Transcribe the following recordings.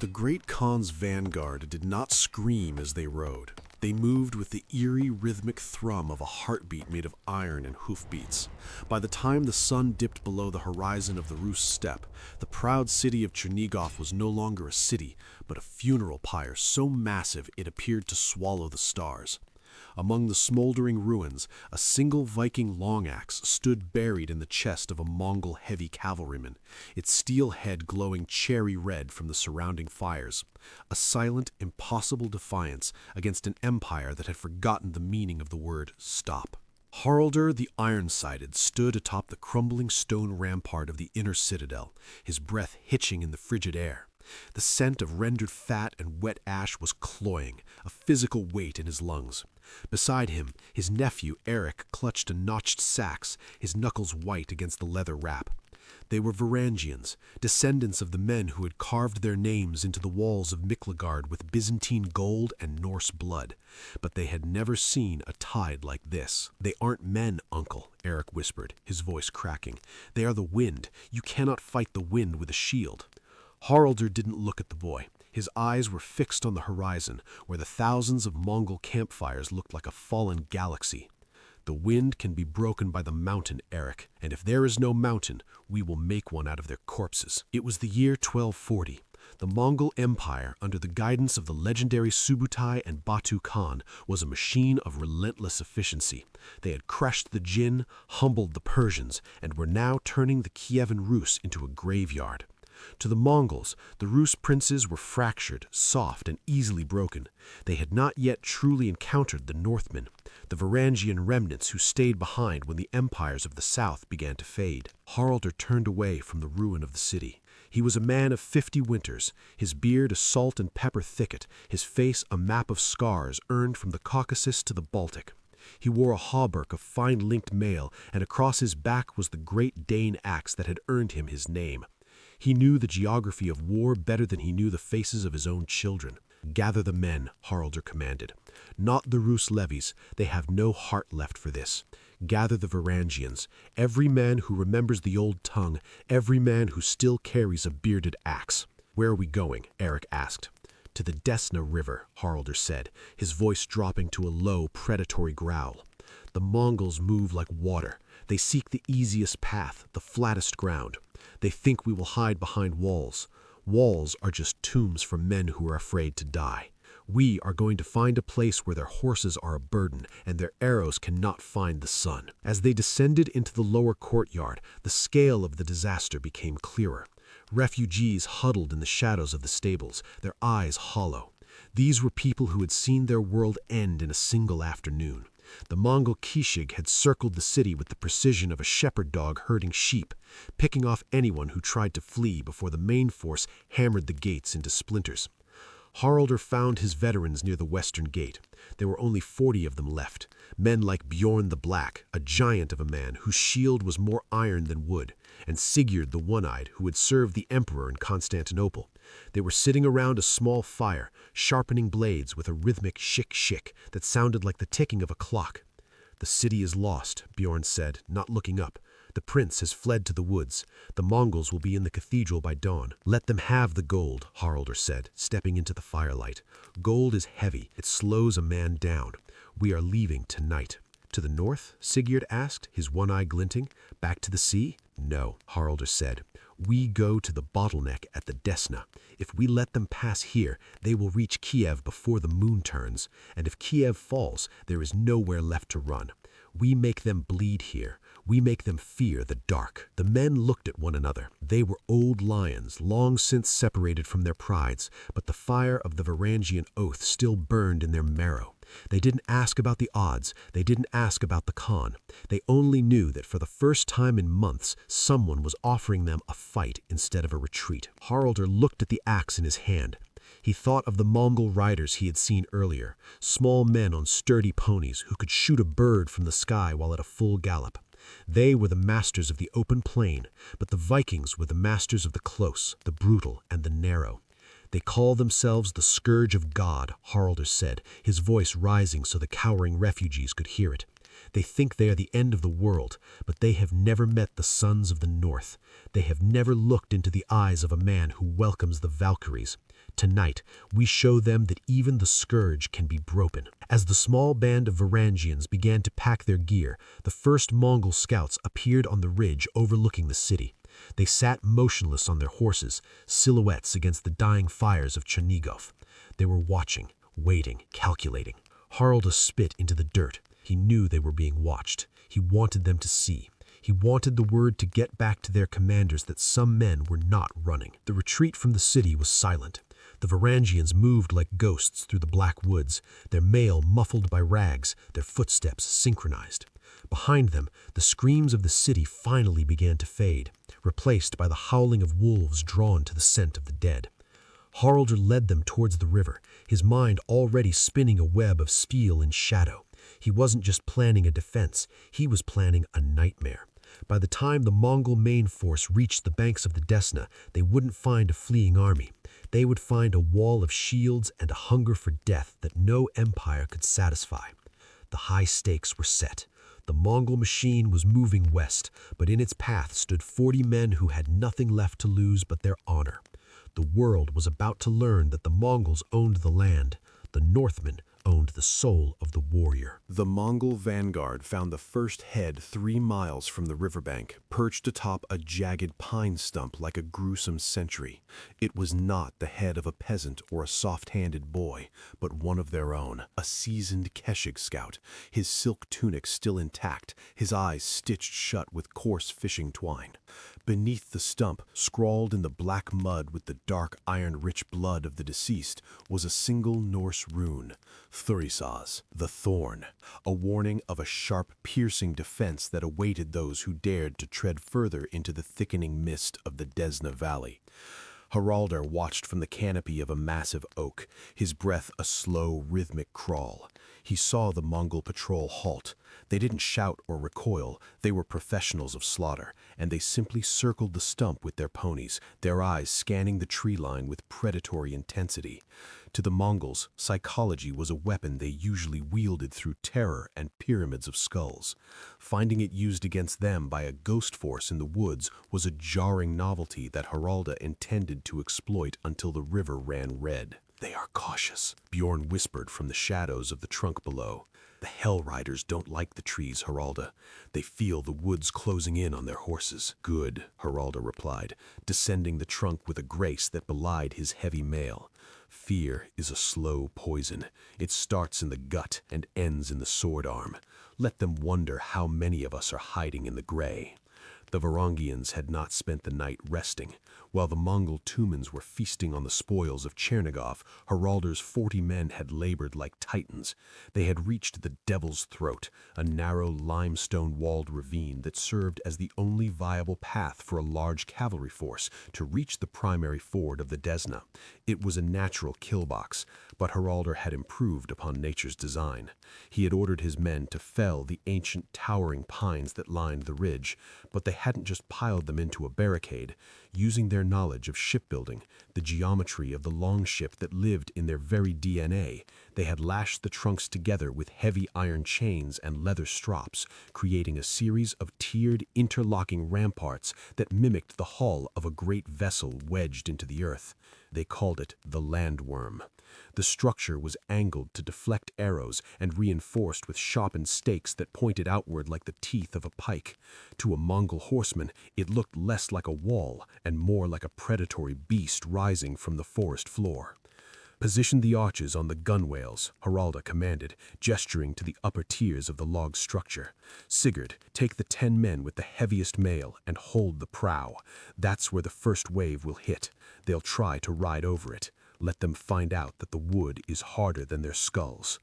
The great Khan's vanguard did not scream as they rode. They moved with the eerie, rhythmic thrum of a heartbeat made of iron and hoofbeats. By the time the sun dipped below the horizon of the Rus steppe, the proud city of Chernigov was no longer a city, but a funeral pyre so massive it appeared to swallow the stars. Among the smoldering ruins, a single Viking long-axe stood buried in the chest of a Mongol heavy cavalryman, its steel head glowing cherry red from the surrounding fires. A silent, impossible defiance against an empire that had forgotten the meaning of the word stop. Haraldr the Iron-Sided stood atop the crumbling stone rampart of the inner citadel, his breath hitching in the frigid air. The scent of rendered fat and wet ash was cloying, a physical weight in his lungs. Beside him, his nephew Eric clutched a notched sax, his knuckles white against the leather wrap. They were Varangians, descendants of the men who had carved their names into the walls of Miklagard with Byzantine gold and Norse blood. But they had never seen a tide like this. "They aren't men, uncle," Eric whispered, his voice cracking. "They are the wind. You cannot fight the wind with a shield." Haraldr didn't look at the boy. His eyes were fixed on the horizon, where the thousands of Mongol campfires looked like a fallen galaxy. "The wind can be broken by the mountain, Eric, and if there is no mountain, we will make one out of their corpses." It was the year 1240. The Mongol Empire, under the guidance of the legendary Subutai and Batu Khan, was a machine of relentless efficiency. They had crushed the Jin, humbled the Persians, and were now turning the Kievan Rus into a graveyard. To the Mongols, the Rus princes were fractured, soft, and easily broken. They had not yet truly encountered the Northmen, the Varangian remnants who stayed behind when the empires of the south began to fade. Haraldr turned away from the ruin of the city. He was a man of 50 winters, his beard a salt and pepper thicket, his face a map of scars earned from the Caucasus to the Baltic. He wore a hauberk of fine-linked mail, and across his back was the great Dane axe that had earned him his name. He knew the geography of war better than he knew the faces of his own children. "Gather the men," Haraldr commanded. "Not the Rus levies, they have no heart left for this. Gather the Varangians, every man who remembers the old tongue, every man who still carries a bearded axe." "Where are we going?" Eric asked. "To the Desna River," Haraldr said, his voice dropping to a low, predatory growl. "The Mongols move like water. They seek the easiest path, the flattest ground. They think we will hide behind walls. Walls are just tombs for men who are afraid to die. We are going to find a place where their horses are a burden and their arrows cannot find the sun." As they descended into the lower courtyard, the scale of the disaster became clearer. Refugees huddled in the shadows of the stables, their eyes hollow. These were people who had seen their world end in a single afternoon. The Mongol Kishig had circled the city with the precision of a shepherd dog herding sheep, picking off anyone who tried to flee before the main force hammered the gates into splinters. Haraldr found his veterans near the western gate. There were only 40 of them left, men like Bjorn the Black, a giant of a man whose shield was more iron than wood, and Sigurd the One-Eyed, who had served the emperor in Constantinople. They were sitting around a small fire, sharpening blades with a rhythmic shick-shick that sounded like the ticking of a clock. "The city is lost," Bjorn said, not looking up. "The prince has fled to the woods. The Mongols will be in the cathedral by dawn." "Let them have the gold," Haraldr said, stepping into the firelight. "Gold is heavy. It slows a man down. We are leaving tonight." "To the north?" Sigurd asked, his one eye glinting. "Back to the sea?" "No," Haraldr said. "We go to the bottleneck at the Desna. If we let them pass here, they will reach Kiev before the moon turns, and if Kiev falls, there is nowhere left to run. We make them bleed here. We make them fear the dark." The men looked at one another. They were old lions, long since separated from their prides, but the fire of the Varangian oath still burned in their marrow. They didn't ask about the odds. They didn't ask about the Khan. They only knew that for the first time in months, someone was offering them a fight instead of a retreat. Haraldr looked at the axe in his hand. He thought of the Mongol riders he had seen earlier, small men on sturdy ponies who could shoot a bird from the sky while at a full gallop. They were the masters of the open plain, but the Vikings were the masters of the close, the brutal, and the narrow. "They call themselves the Scourge of God," Haraldr said, his voice rising so the cowering refugees could hear it. "They think they are the end of the world, but they have never met the sons of the north. They have never looked into the eyes of a man who welcomes the Valkyries. Tonight, we show them that even the scourge can be broken. As the small band of Varangians began to pack their gear, the first Mongol scouts appeared on the ridge overlooking the city. They sat motionless on their horses, silhouettes against the dying fires of Chernigov. They were watching, waiting, calculating. Haraldr spit into the dirt. He knew they were being watched. He wanted them to see. He wanted the word to get back to their commanders that some men were not running. The retreat from the city was silent. The Varangians moved like ghosts through the black woods, their mail muffled by rags, their footsteps synchronized. Behind them, the screams of the city finally began to fade, replaced by the howling of wolves drawn to the scent of the dead. Haraldr led them towards the river, his mind already spinning a web of steel and shadow. He wasn't just planning a defense, he was planning a nightmare. By the time the Mongol main force reached the banks of the Desna, they wouldn't find a fleeing army. They would find a wall of shields and a hunger for death that no empire could satisfy. The high stakes were set. The Mongol machine was moving west, but in its path stood 40 men who had nothing left to lose but their honor. The world was about to learn that the Mongols owned the land. The Northmen owned the soul of the warrior. The Mongol vanguard found the first head 3 miles from the riverbank, perched atop a jagged pine stump like a gruesome sentry. It was not the head of a peasant or a soft-handed boy, but one of their own, a seasoned Keshig scout, his silk tunic still intact, his eyes stitched shut with coarse fishing twine. Beneath the stump, scrawled in the black mud with the dark iron-rich blood of the deceased, was a single Norse rune, Thurisaz, the Thorn, a warning of a sharp, piercing defense that awaited those who dared to tread further into the thickening mist of the Desna Valley. Haraldr watched from the canopy of a massive oak, his breath a slow, rhythmic crawl. He saw the Mongol patrol halt. They didn't shout or recoil, they were professionals of slaughter, and they simply circled the stump with their ponies, their eyes scanning the tree line with predatory intensity. To the Mongols, psychology was a weapon they usually wielded through terror and pyramids of skulls. Finding it used against them by a ghost force in the woods was a jarring novelty that Haraldr intended to exploit until the river ran red. "They are cautious," Bjorn whispered from the shadows of the trunk below. "The Hell Riders don't like the trees, Haraldr. They feel the woods closing in on their horses." "Good," Haraldr replied, descending the trunk with a grace that belied his heavy mail. "Fear is a slow poison. It starts in the gut and ends in the sword arm. Let them wonder how many of us are hiding in the gray." The Varangians had not spent the night resting. While the Mongol Tumans were feasting on the spoils of Chernigov, Haraldr's 40 men had labored like titans. They had reached the Devil's Throat, a narrow limestone-walled ravine that served as the only viable path for a large cavalry force to reach the primary ford of the Desna. It was a natural killbox, but Haraldr had improved upon nature's design. He had ordered his men to fell the ancient towering pines that lined the ridge, but they hadn't just piled them into a barricade. Using their knowledge of shipbuilding, the geometry of the longship that lived in their very DNA, they had lashed the trunks together with heavy iron chains and leather strops, creating a series of tiered, interlocking ramparts that mimicked the hull of a great vessel wedged into the earth. They called it the Landworm. The structure was angled to deflect arrows and reinforced with sharpened stakes that pointed outward like the teeth of a pike. To a Mongol horseman, it looked less like a wall and more like a predatory beast rising from the forest floor. "Position the archers on the gunwales," Haraldr commanded, gesturing to the upper tiers of the log structure. "Sigurd, take the 10 men with the heaviest mail and hold the prow. That's where the first wave will hit. They'll try to ride over it. Let them find out that the wood is harder than their skulls."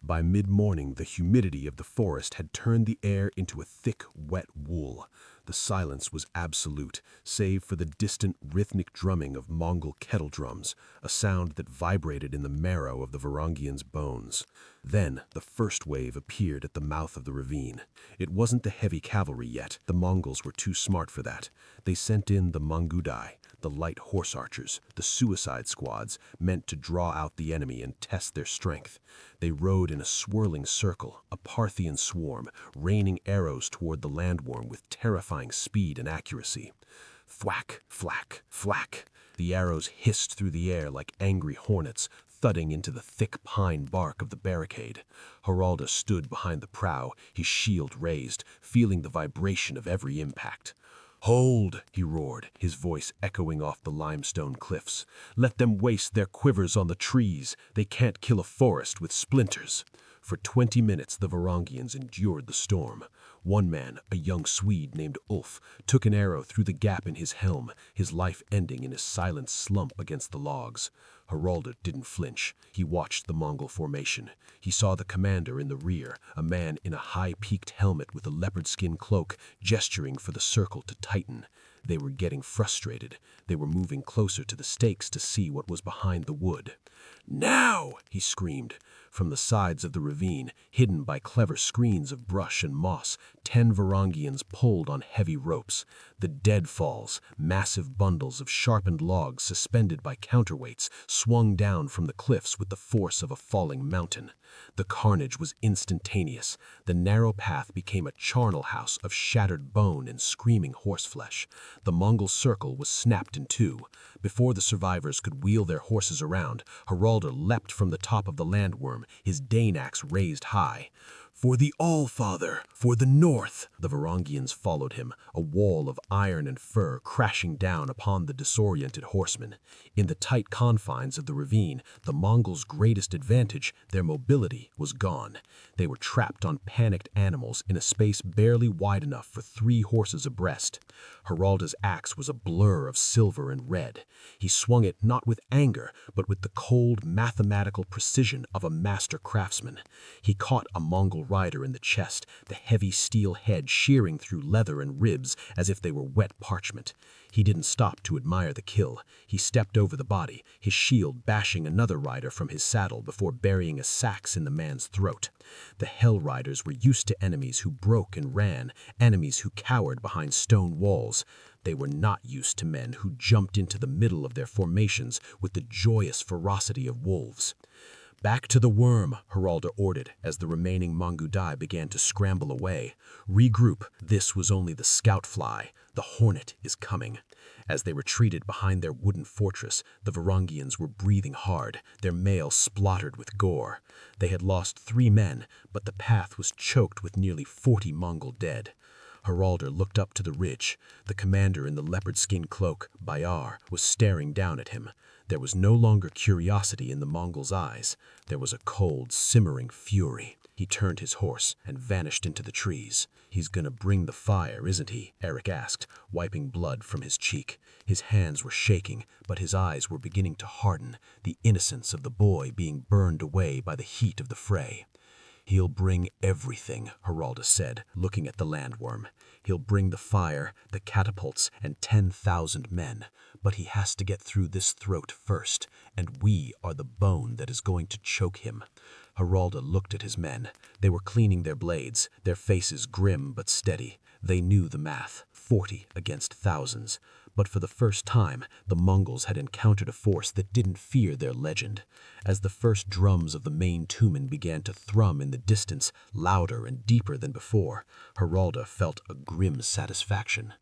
By mid-morning, the humidity of the forest had turned the air into a thick, wet wool. The silence was absolute, save for the distant rhythmic drumming of Mongol kettle drums, a sound that vibrated in the marrow of the Varangians' bones. Then the first wave appeared at the mouth of the ravine. It wasn't the heavy cavalry yet. The Mongols were too smart for that. They sent in the Mongudai, the light horse archers, the suicide squads, meant to draw out the enemy and test their strength. They rode in a swirling circle, a Parthian swarm, raining arrows toward the landworm with terrifying speed and accuracy. Thwack, flack, flack. The arrows hissed through the air like angry hornets, thudding into the thick pine bark of the barricade. Haraldr stood behind the prow, his shield raised, feeling the vibration of every impact. "Hold!" he roared, his voice echoing off the limestone cliffs. "Let them waste their quivers on the trees. They can't kill a forest with splinters." For 20 minutes the Varangians endured the storm. One man, a young Swede named Ulf, took an arrow through the gap in his helm, his life ending in a silent slump against the logs. Haraldr didn't flinch. He watched the Mongol formation. He saw the commander in the rear, a man in a high-peaked helmet with a leopard skin cloak, gesturing for the circle to tighten. They were getting frustrated. They were moving closer to the stakes to see what was behind the wood. "Now!" he screamed. From the sides of the ravine, hidden by clever screens of brush and moss, 10 Varangians pulled on heavy ropes. The deadfalls, massive bundles of sharpened logs suspended by counterweights, swung down from the cliffs with the force of a falling mountain. The carnage was instantaneous. The narrow path became a charnel house of shattered bone and screaming horseflesh. The Mongol circle was snapped in two. Before the survivors could wheel their horses around, Haraldr leapt from the top of the landworm, his Dane axe raised high. "For the All-Father! For the North!" The Varangians followed him, a wall of iron and fur crashing down upon the disoriented horsemen. In the tight confines of the ravine, the Mongols' greatest advantage, their mobility, was gone. They were trapped on panicked animals in a space barely wide enough for 3 horses abreast. Haraldr's axe was a blur of silver and red. He swung it not with anger, but with the cold, mathematical precision of a master craftsman. He caught a Mongol rider in the chest, the heavy steel head shearing through leather and ribs as if they were wet parchment. He didn't stop to admire the kill. He stepped over the body, his shield bashing another rider from his saddle before burying a sax in the man's throat. The Hell Riders were used to enemies who broke and ran, enemies who cowered behind stone walls. They were not used to men who jumped into the middle of their formations with the joyous ferocity of wolves. "Back to the worm," Haraldr ordered as the remaining Mongudai began to scramble away. "Regroup. This was only the scout fly. The hornet is coming." As they retreated behind their wooden fortress, the Varangians were breathing hard, their mail splottered with gore. They had lost 3 men, but the path was choked with nearly 40 Mongol dead. Haraldr looked up to the ridge. The commander in the leopard skin cloak, Bayar, was staring down at him. There was no longer curiosity in the Mongol's eyes. There was a cold, simmering fury. He turned his horse and vanished into the trees. "He's gonna bring the fire, isn't he?" Eric asked, wiping blood from his cheek. His hands were shaking, but his eyes were beginning to harden, the innocence of the boy being burned away by the heat of the fray. "He'll bring everything," Haraldr said, looking at the landworm. "He'll bring the fire, the catapults, and 10,000 men. But he has to get through this throat first, and we are the bone that is going to choke him." Haraldr looked at his men. They were cleaning their blades, their faces grim but steady. They knew the math, 40 against thousands. But for the first time, the Mongols had encountered a force that didn't fear their legend. As the first drums of the main tumen began to thrum in the distance, louder and deeper than before, Haraldr felt a grim satisfaction.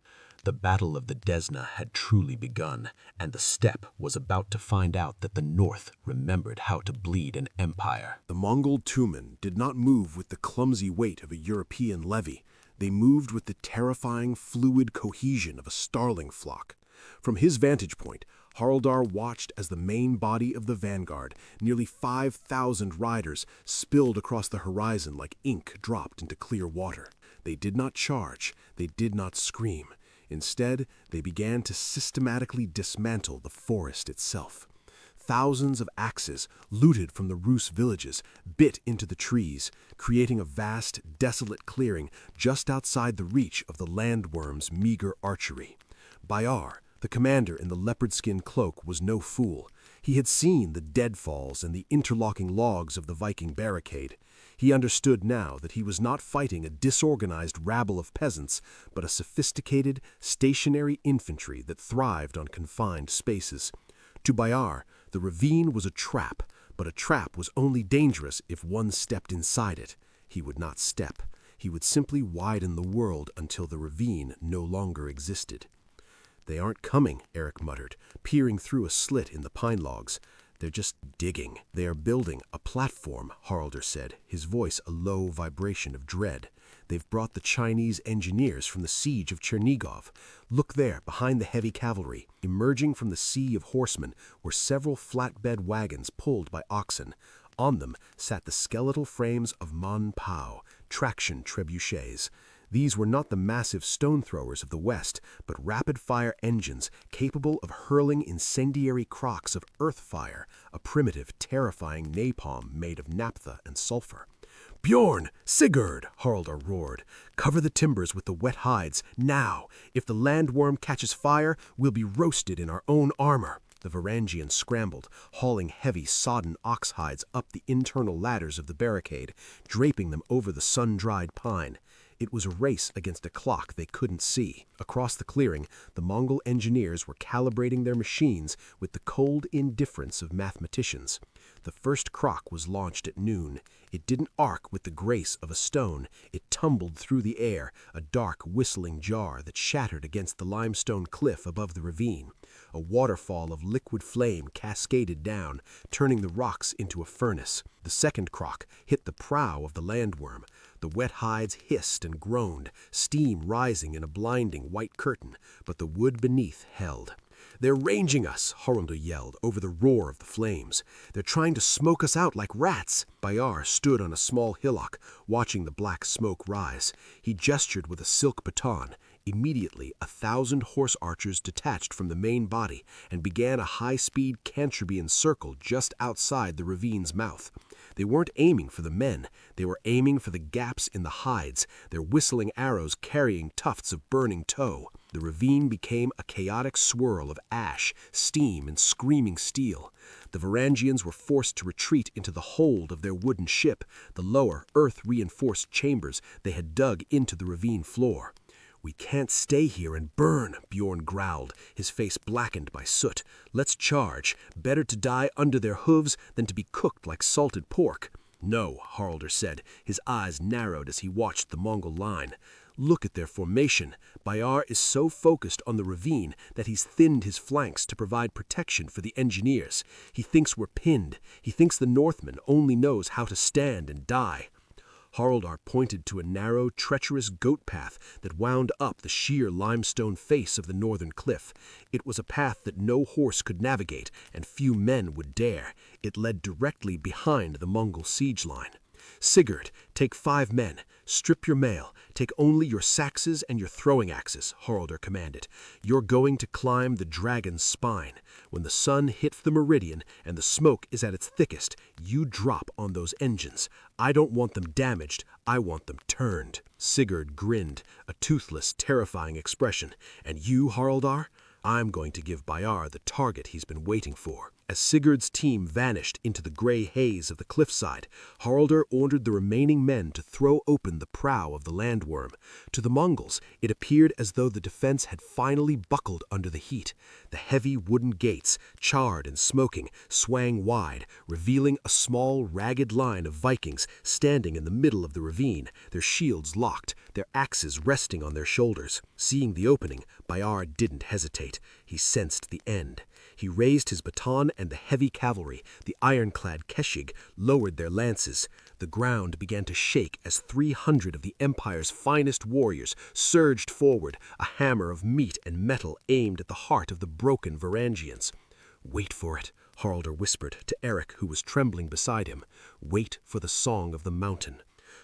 The Battle of the Desna had truly begun, and the steppe was about to find out that the North remembered how to bleed an empire. The Mongol tumen did not move with the clumsy weight of a European levy. They moved with the terrifying, fluid cohesion of a starling flock. From his vantage point, Haraldr watched as the main body of the vanguard, nearly 5,000 riders, spilled across the horizon like ink dropped into clear water. They did not charge, they did not scream. Instead, they began to systematically dismantle the forest itself. Thousands of axes, looted from the Rus villages, bit into the trees, creating a vast, desolate clearing just outside the reach of the landworm's meager archery. Bayar, the commander in the leopard skin cloak, was no fool. He had seen the deadfalls and the interlocking logs of the Viking barricade. He understood now that he was not fighting a disorganized rabble of peasants, but a sophisticated, stationary infantry that thrived on confined spaces. To Bayar, the ravine was a trap, but a trap was only dangerous if one stepped inside it. He would not step. He would simply widen the world until the ravine no longer existed. "They aren't coming," Eric muttered, peering through a slit in the pine logs. "They're just digging." "They are building a platform," Haraldr said, his voice a low vibration of dread. "They've brought the Chinese engineers from the siege of Chernigov. Look there, behind the heavy cavalry." Emerging from the sea of horsemen were several flatbed wagons pulled by oxen. On them sat the skeletal frames of Man Pao, traction trebuchets. These were not the massive stone throwers of the West, but rapid-fire engines capable of hurling incendiary crocks of earth fire, a primitive, terrifying napalm made of naphtha and sulfur. "Bjorn! Sigurd!" Haraldr roared. "Cover the timbers with the wet hides, now! If the landworm catches fire, we'll be roasted in our own armor." The Varangians scrambled, hauling heavy, sodden ox hides up the internal ladders of the barricade, draping them over the sun-dried pine. It was a race against a clock they couldn't see. Across the clearing, the Mongol engineers were calibrating their machines with the cold indifference of mathematicians. The first crock was launched at noon. It didn't arc with the grace of a stone. It tumbled through the air, a dark, whistling jar that shattered against the limestone cliff above the ravine. A waterfall of liquid flame cascaded down, turning the rocks into a furnace. The second crock hit the prow of the landworm. The wet hides hissed and groaned, steam rising in a blinding white curtain, but the wood beneath held. "They're ranging us," Haraldr yelled over the roar of the flames. "They're trying to smoke us out like rats." Bayar stood on a small hillock, watching the black smoke rise. He gestured with a silk baton. Immediately, 1,000 horse archers detached from the main body and began a high-speed Canterbury circle just outside the ravine's mouth. They weren't aiming for the men. They were aiming for the gaps in the hides, their whistling arrows carrying tufts of burning tow. The ravine became a chaotic swirl of ash, steam, and screaming steel. The Varangians were forced to retreat into the hold of their wooden ship, the lower, earth-reinforced chambers they had dug into the ravine floor. "We can't stay here and burn," Bjorn growled, his face blackened by soot. "Let's charge. Better to die under their hooves than to be cooked like salted pork." "No," Haraldr said, his eyes narrowed as he watched the Mongol line. "Look at their formation. Bayar is so focused on the ravine that he's thinned his flanks to provide protection for the engineers. He thinks we're pinned. He thinks the Northman only knows how to stand and die." Haraldr pointed to a narrow, treacherous goat path that wound up the sheer limestone face of the northern cliff. It was a path that no horse could navigate, and few men would dare. It led directly behind the Mongol siege line. "Sigurd, take 5 men. Strip your mail. Take only your saxes and your throwing axes," Haraldr commanded. "You're going to climb the dragon's spine. When the sun hits the meridian and the smoke is at its thickest, you drop on those engines. I don't want them damaged. I want them turned." Sigurd grinned, a toothless, terrifying expression. "And you, Haraldr? I'm going to give Bayar the target he's been waiting for." As Sigurd's team vanished into the gray haze of the cliffside, Haraldr ordered the remaining men to throw open the prow of the landworm. To the Mongols, it appeared as though the defense had finally buckled under the heat. The heavy wooden gates, charred and smoking, swang wide, revealing a small, ragged line of Vikings standing in the middle of the ravine, their shields locked, their axes resting on their shoulders. Seeing the opening, Bayar didn't hesitate. He sensed the end. He raised his baton, and the heavy cavalry, the ironclad Keshig, lowered their lances. The ground began to shake as 300 of the Empire's finest warriors surged forward, a hammer of meat and metal aimed at the heart of the broken Varangians. "Wait for it," Haraldr whispered to Eric, who was trembling beside him. "Wait for the song of the mountain."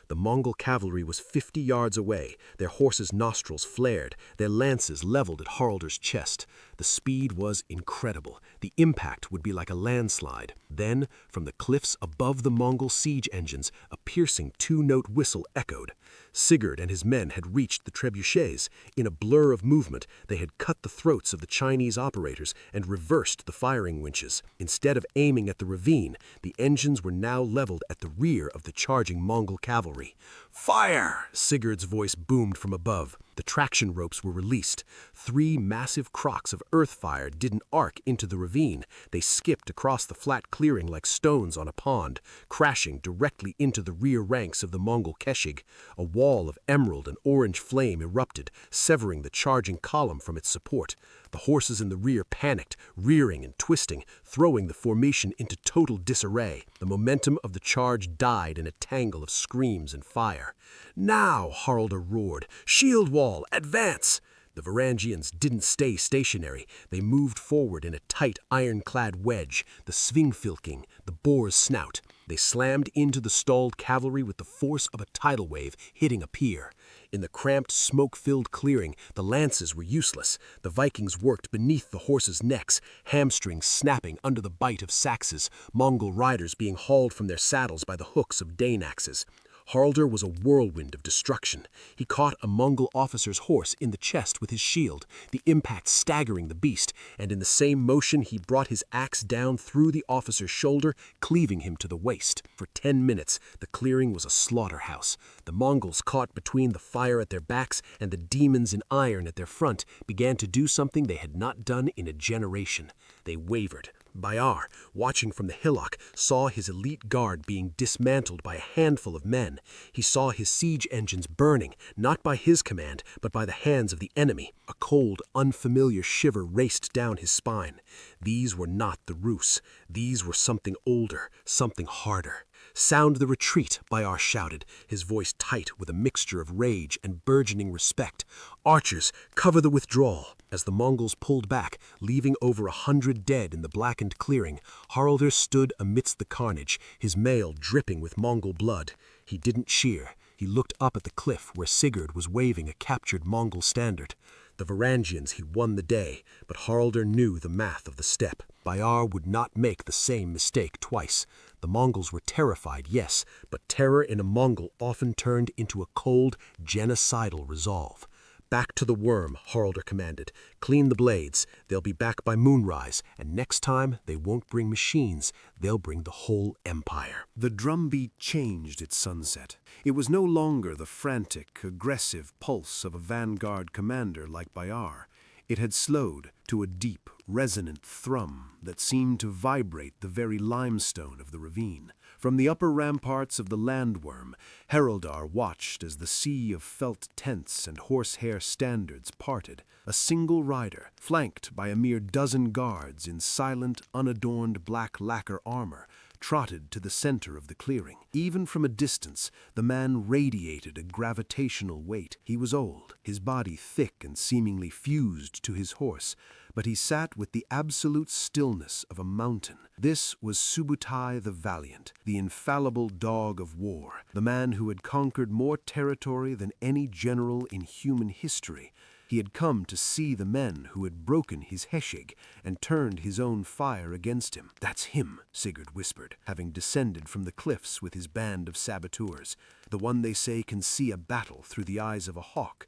The Mongol cavalry was 50 yards away, their horses' nostrils flared, their lances leveled at Haraldr's chest. The speed was incredible. The impact would be like a landslide. Then, from the cliffs above the Mongol siege engines, a piercing 2-note whistle echoed. Sigurd and his men had reached the trebuchets. In a blur of movement, they had cut the throats of the Chinese operators and reversed the firing winches. Instead of aiming at the ravine, the engines were now leveled at the rear of the charging Mongol cavalry. "Fire!" Sigurd's voice boomed from above. The traction ropes were released. 3 massive crocks of earth fire didn't arc into the ravine. They skipped across the flat clearing like stones on a pond, crashing directly into the rear ranks of the Mongol Keshig. A wall of emerald and orange flame erupted, severing the charging column from its support. The The horses in the rear panicked, rearing and twisting, throwing the formation into total disarray. The momentum of the charge died in a tangle of screams and fire. "Now!" Haraldr roared. "Shield wall! Advance!" The Varangians didn't stay stationary. They moved forward in a tight ironclad wedge, the svingfylking, the boar's snout. They slammed into the stalled cavalry with the force of a tidal wave hitting a pier. In the cramped, smoke-filled clearing, the lances were useless. The Vikings worked beneath the horses' necks, hamstrings snapping under the bite of saxes, Mongol riders being hauled from their saddles by the hooks of Dane axes. Haraldr was a whirlwind of destruction. He caught a Mongol officer's horse in the chest with his shield, the impact staggering the beast, and in the same motion he brought his axe down through the officer's shoulder, cleaving him to the waist. For 10 minutes, the clearing was a slaughterhouse. The Mongols, caught between the fire at their backs and the demons in iron at their front, began to do something they had not done in a generation. They wavered. Bayar, watching from the hillock, saw his elite guard being dismantled by a handful of men. He saw his siege engines burning, not by his command, but by the hands of the enemy. A cold, unfamiliar shiver raced down his spine. These were not the Rus. These were something older, something harder. "Sound the retreat," Bayar shouted, his voice tight with a mixture of rage and burgeoning respect. "Archers, cover the withdrawal." As the Mongols pulled back, leaving over 100 dead in the blackened clearing, Haraldr stood amidst the carnage, his mail dripping with Mongol blood. He didn't cheer. He looked up at the cliff where Sigurd was waving a captured Mongol standard. The Varangians, he won the day, but Haraldr knew the math of the step. Bayar would not make the same mistake twice. The Mongols were terrified, yes, but terror in a Mongol often turned into a cold, genocidal resolve. "Back to the worm," Haraldr commanded. "Clean the blades. They'll be back by moonrise, and next time they won't bring machines. They'll bring the whole empire." The drumbeat changed at sunset. It was no longer the frantic, aggressive pulse of a vanguard commander like Bayar. It had slowed to a deep, resonant thrum that seemed to vibrate the very limestone of the ravine. From the upper ramparts of the landworm, Haraldr watched as the sea of felt tents and horsehair standards parted. A single rider, flanked by a mere dozen guards in silent, unadorned black lacquer armor, trotted to the center of the clearing. Even from a distance, the man radiated a gravitational weight. He was old, his body thick and seemingly fused to his horse, but he sat with the absolute stillness of a mountain. This was Subutai the Valiant, the infallible dog of war, the man who had conquered more territory than any general in human history. He had come to see the men who had broken his heshig and turned his own fire against him. "That's him," Sigurd whispered, having descended from the cliffs with his band of saboteurs. "The one they say can see a battle through the eyes of a hawk.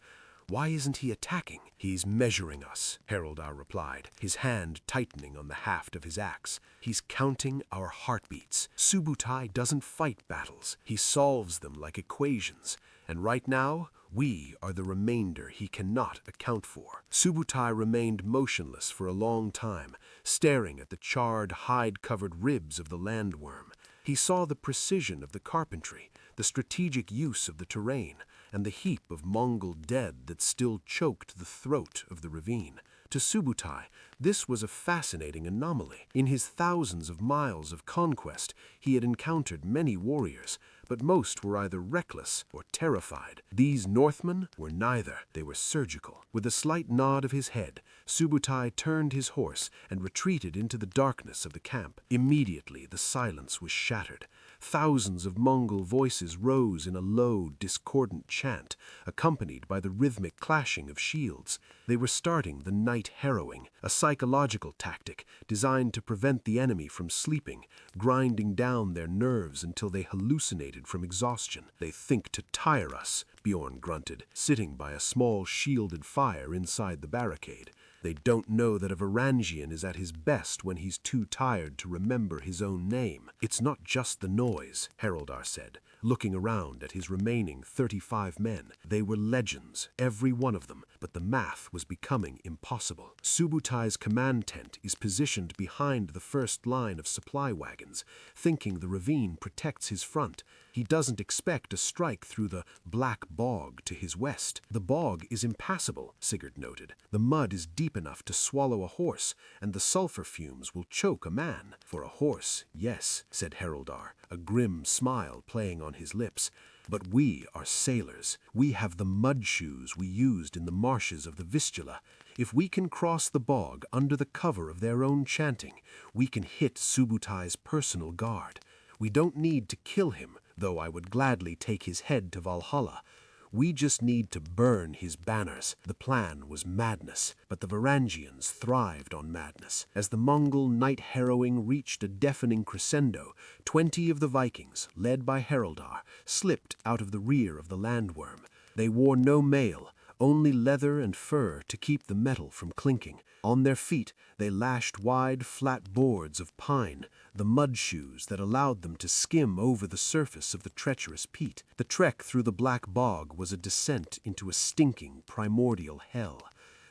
Why isn't he attacking?" "He's measuring us," Haraldr replied, his hand tightening on the haft of his axe. "He's counting our heartbeats. Subutai doesn't fight battles. He solves them like equations. And right now, we are the remainder he cannot account for." Subutai remained motionless for a long time, staring at the charred, hide-covered ribs of the landworm. He saw the precision of the carpentry, the strategic use of the terrain, and the heap of Mongol dead that still choked the throat of the ravine. To Subutai, this was a fascinating anomaly. In his thousands of miles of conquest, he had encountered many warriors, but most were either reckless or terrified. These Northmen were neither. They were surgical. With a slight nod of his head, Subutai turned his horse and retreated into the darkness of the camp. Immediately, the silence was shattered. Thousands of Mongol voices rose in a low, discordant chant, accompanied by the rhythmic clashing of shields. They were starting the night harrowing, a psychological tactic designed to prevent the enemy from sleeping, grinding down their nerves until they hallucinated from exhaustion. "They think to tire us," Bjorn grunted, sitting by a small shielded fire inside the barricade. "They don't know that a Varangian is at his best when he's too tired to remember his own name." "It's not just the noise," Haraldr said. looking around at his remaining 35 men. They were legends, every one of them, but the math was becoming impossible. Subutai's command tent is positioned behind the first line of supply wagons, thinking the ravine protects his front. He doesn't expect a strike through the black bog to his west. The bog is impassable, Sigurd noted. The mud is deep enough to swallow a horse, and the sulfur fumes will choke a man. For a horse, yes, said Haraldr, a grim smile playing on his lips. But we are sailors. We have the mud shoes we used in the marshes of the Vistula. If we can cross the bog under the cover of their own chanting, we can hit Subutai's personal guard. We don't need to kill him, though I would gladly take his head to Valhalla. We just need to burn his banners. The plan was madness, but the Varangians thrived on madness. As the Mongol night harrowing reached a deafening crescendo, 20 of the Vikings, led by Haraldr, slipped out of the rear of the landworm. They wore no mail, only leather and fur to keep the metal from clinking. On their feet, they lashed wide, flat boards of pine, the mud shoes that allowed them to skim over the surface of the treacherous peat. The trek through the black bog was a descent into a stinking, primordial hell.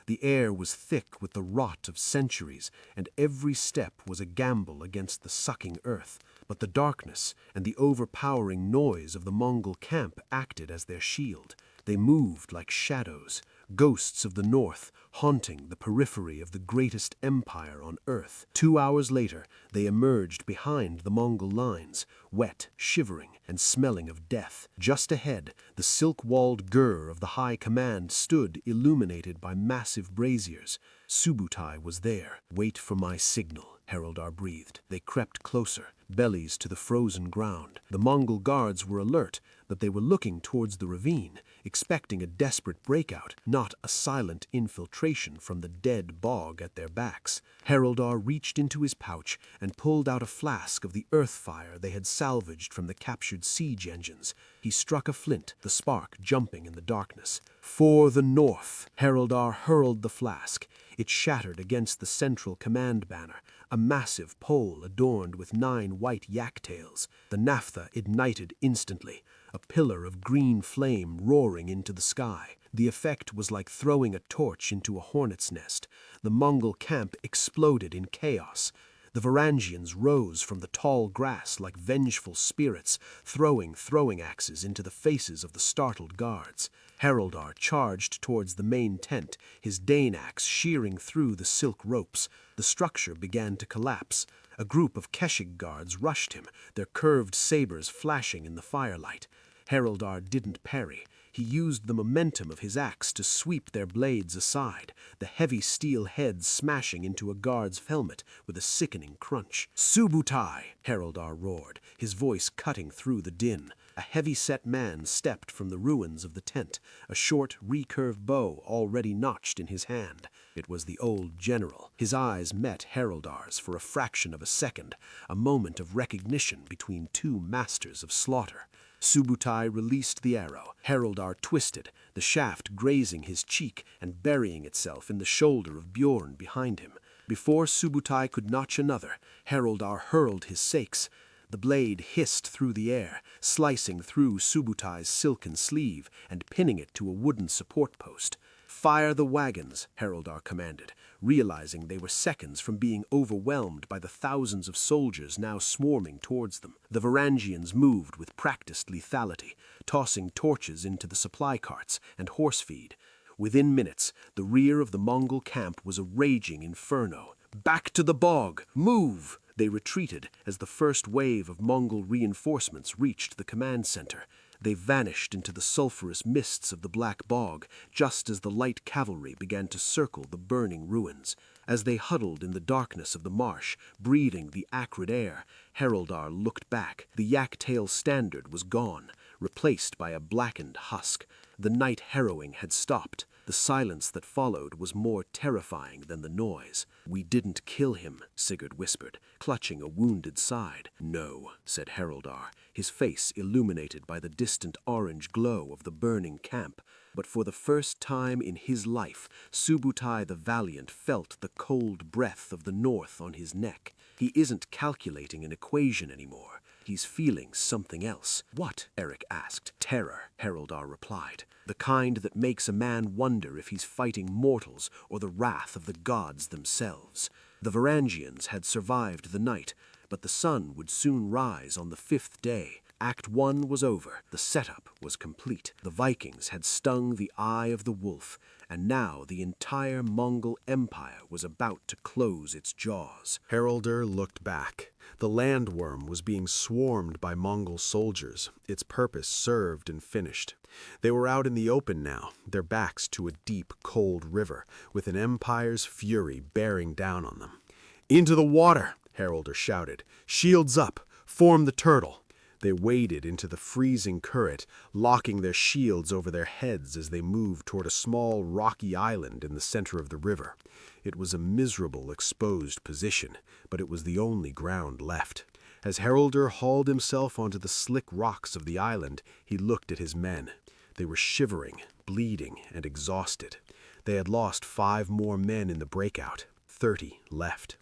The air was thick with the rot of centuries, and every step was a gamble against the sucking earth. But the darkness and the overpowering noise of the Mongol camp acted as their shield. They moved like shadows, ghosts of the north, haunting the periphery of the greatest empire on earth. 2 hours later, they emerged behind the Mongol lines, wet, shivering, and smelling of death. Just ahead, the silk-walled gur of the high command stood illuminated by massive braziers. Subutai was there. "Wait for my signal," Haraldr breathed. They crept closer, bellies to the frozen ground. The Mongol guards were alert, but they were looking towards the ravine, expecting a desperate breakout, not a silent infiltration from the dead bog at their backs. Haraldr reached into his pouch and pulled out a flask of the earth fire they had salvaged from the captured siege engines. He struck a flint, the spark jumping in the darkness. "For the north!" Haraldr hurled the flask. It shattered against the central command banner, a massive pole adorned with 9 white yak tails. The naphtha ignited instantly, a pillar of green flame roaring into the sky. The effect was like throwing a torch into a hornet's nest. The Mongol camp exploded in chaos. The Varangians rose from the tall grass like vengeful spirits, throwing throwing axes into the faces of the startled guards. Haraldr charged towards the main tent, his Dane axe shearing through the silk ropes. The structure began to collapse. A group of Keshig guards rushed him, their curved sabers flashing in the firelight. Haraldr didn't parry. He used the momentum of his axe to sweep their blades aside, the heavy steel head smashing into a guard's helmet with a sickening crunch. "Subutai!" Haraldr roared, his voice cutting through the din. A heavy-set man stepped from the ruins of the tent, a short, recurved bow already notched in his hand. It was the old general. His eyes met Haraldr's for a fraction of a second, a moment of recognition between two masters of slaughter. Subutai released the arrow. Haraldr twisted, the shaft grazing his cheek and burying itself in the shoulder of Bjorn behind him. Before Subutai could notch another, Haraldr hurled his sakes. The blade hissed through the air, slicing through Subutai's silken sleeve and pinning it to a wooden support post. "Fire the wagons," Haraldr commanded, realizing they were seconds from being overwhelmed by the thousands of soldiers now swarming towards them. The Varangians moved with practiced lethality, tossing torches into the supply carts and horse feed. Within minutes, the rear of the Mongol camp was a raging inferno. "Back to the bog! Move!" They retreated as the first wave of Mongol reinforcements reached the command center. They vanished into the sulphurous mists of the black bog, just as the light cavalry began to circle the burning ruins. As they huddled in the darkness of the marsh, breathing the acrid air, Haraldr looked back. The yak-tail standard was gone, replaced by a blackened husk. The night harrowing had stopped. The silence that followed was more terrifying than the noise. "We didn't kill him," Sigurd whispered, clutching a wounded side. "No," said Haraldr, his face illuminated by the distant orange glow of the burning camp. But for the first time in his life, Subutai the Valiant felt the cold breath of the north on his neck. He isn't calculating an equation anymore. He's feeling something else. What? Eric asked. Terror, Haraldr replied. The kind that makes a man wonder if he's fighting mortals or the wrath of the gods themselves. The Varangians had survived the night, but the sun would soon rise on the 5th day. Act 1 was over. The setup was complete. The Vikings had stung the eye of the wolf, and now the entire Mongol Empire was about to close its jaws. Haraldr looked back. The landworm was being swarmed by Mongol soldiers, its purpose served and finished. They were out in the open now, their backs to a deep, cold river, with an empire's fury bearing down on them. "Into the water!" Haraldr shouted. "Shields up! Form the turtle!" They waded into the freezing current, locking their shields over their heads as they moved toward a small rocky island in the center of the river. It was a miserable, exposed position, but it was the only ground left. As Haraldr hauled himself onto the slick rocks of the island, he looked at his men. They were shivering, bleeding, and exhausted. They had lost 5 more men in the breakout, 30 left.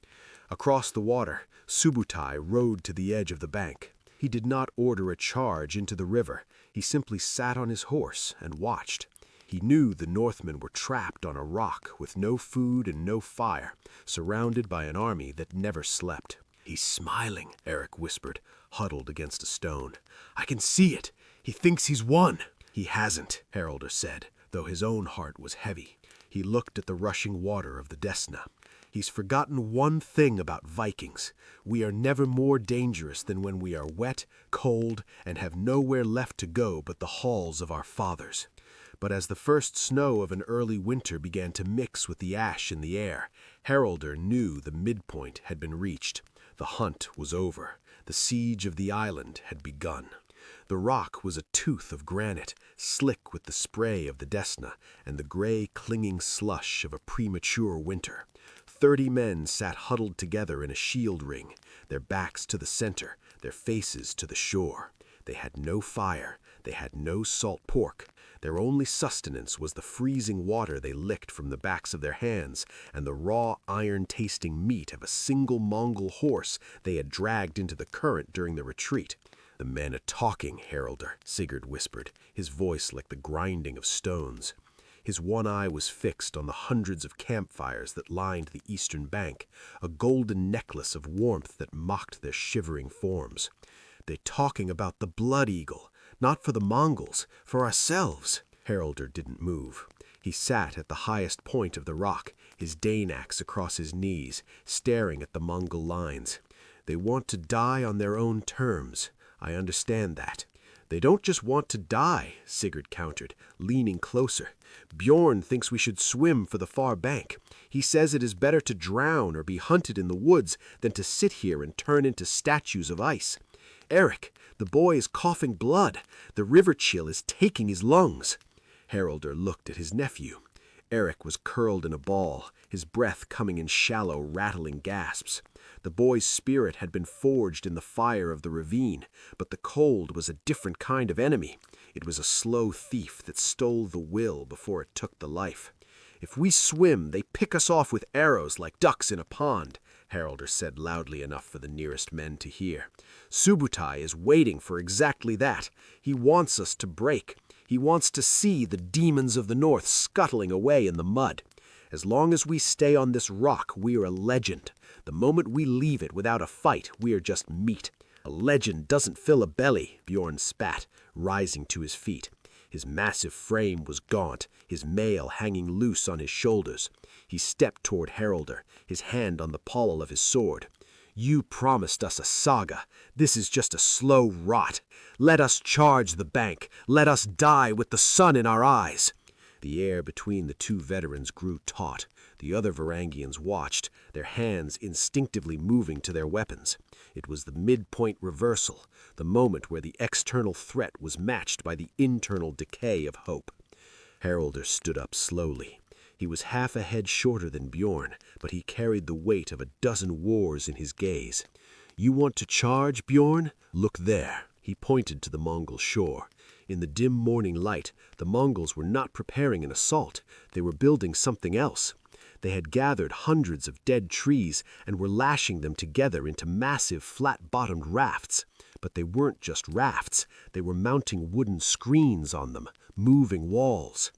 Across the water, Subutai rode to the edge of the bank. He did not order a charge into the river. He simply sat on his horse and watched. He knew the Northmen were trapped on a rock with no food and no fire, surrounded by an army that never slept. "He's smiling," Eric whispered, huddled against a stone. "I can see it. He thinks he's won." "He hasn't," Haraldr said, though his own heart was heavy. He looked at the rushing water of the Desna. "He's forgotten one thing about Vikings. We are never more dangerous than when we are wet, cold, and have nowhere left to go but the halls of our fathers." But as the first snow of an early winter began to mix with the ash in the air, Haraldr knew the midpoint had been reached. The hunt was over. The siege of the island had begun. The rock was a tooth of granite, slick with the spray of the Desna and the gray clinging slush of a premature winter. 30 men sat huddled together in a shield ring, their backs to the center, their faces to the shore. They had no fire, they had no salt pork. Their only sustenance was the freezing water they licked from the backs of their hands and the raw iron-tasting meat of a single Mongol horse they had dragged into the current during the retreat. "The men are talking, Haraldr," Sigurd whispered, his voice like the grinding of stones. His one eye was fixed on the hundreds of campfires that lined the eastern bank, a golden necklace of warmth that mocked their shivering forms. "They're talking about the Blood Eagle, not for the Mongols, for ourselves." Haraldr didn't move. He sat at the highest point of the rock, his Dane axe across his knees, staring at the Mongol lines. "They want to die on their own terms. I understand that." "They don't just want to die," Sigurd countered, leaning closer. "Bjorn thinks we should swim for the far bank. He says it is better to drown or be hunted in the woods than to sit here and turn into statues of ice. Eric, the boy is coughing blood. The river chill is taking his lungs." Haraldr looked at his nephew. Eric was curled in a ball, his breath coming in shallow, rattling gasps. The boy's spirit had been forged in the fire of the ravine, but the cold was a different kind of enemy. It was a slow thief that stole the will before it took the life. "If we swim, they pick us off with arrows like ducks in a pond," Haraldr said loudly enough for the nearest men to hear. "Subutai is waiting for exactly that. He wants us to break. He wants to see the demons of the north scuttling away in the mud. As long as we stay on this rock, we are a legend. The moment we leave it without a fight, we are just meat." "A legend doesn't fill a belly," Bjorn spat, rising to his feet. His massive frame was gaunt, his mail hanging loose on his shoulders. He stepped toward Haraldr, his hand on the pommel of his sword. "You promised us a saga. This is just a slow rot. Let us charge the bank. Let us die with the sun in our eyes." The air between the two veterans grew taut. The other Varangians watched, their hands instinctively moving to their weapons. It was the midpoint reversal, the moment where the external threat was matched by the internal decay of hope. Haraldr stood up slowly. He was half a head shorter than Bjorn, but he carried the weight of a dozen wars in his gaze. "You want to charge, Bjorn? Look there." He pointed to the Mongol shore. In the dim morning light, the Mongols were not preparing an assault. They were building something else. They had gathered hundreds of dead trees and were lashing them together into massive flat-bottomed rafts. But they weren't just rafts. They were mounting wooden screens on them, moving walls.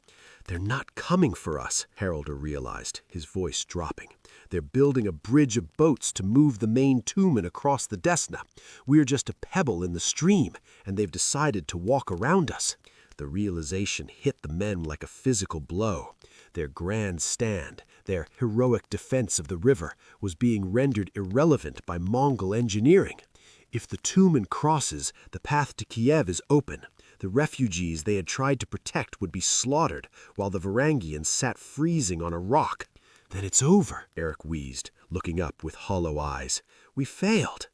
"They're not coming for us," Haraldr realized, his voice dropping. "They're building a bridge of boats to move the main tumen across the Desna. We're just a pebble in the stream, and they've decided to walk around us." The realization hit the men like a physical blow. Their grand stand, their heroic defense of the river, was being rendered irrelevant by Mongol engineering. If the tumen crosses, the path to Kiev is open. The refugees they had tried to protect would be slaughtered, while the Varangians sat freezing on a rock. "Then it's over," Eric wheezed, looking up with hollow eyes. "We failed."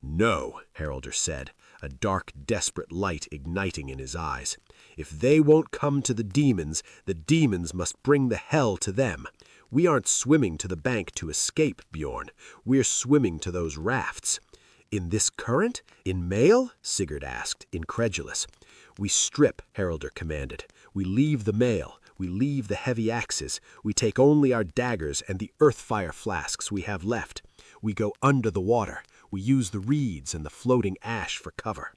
"No," Haraldr said, a dark, desperate light igniting in his eyes. "If they won't come to the demons must bring the hell to them. We aren't swimming to the bank to escape, Bjorn. We're swimming to those rafts." "In this current? In mail?" Sigurd asked, incredulous. "We strip," Haraldr commanded. "We leave the mail. We leave the heavy axes. We take only our daggers and the earthfire flasks we have left. We go under the water. We use the reeds and the floating ash for cover."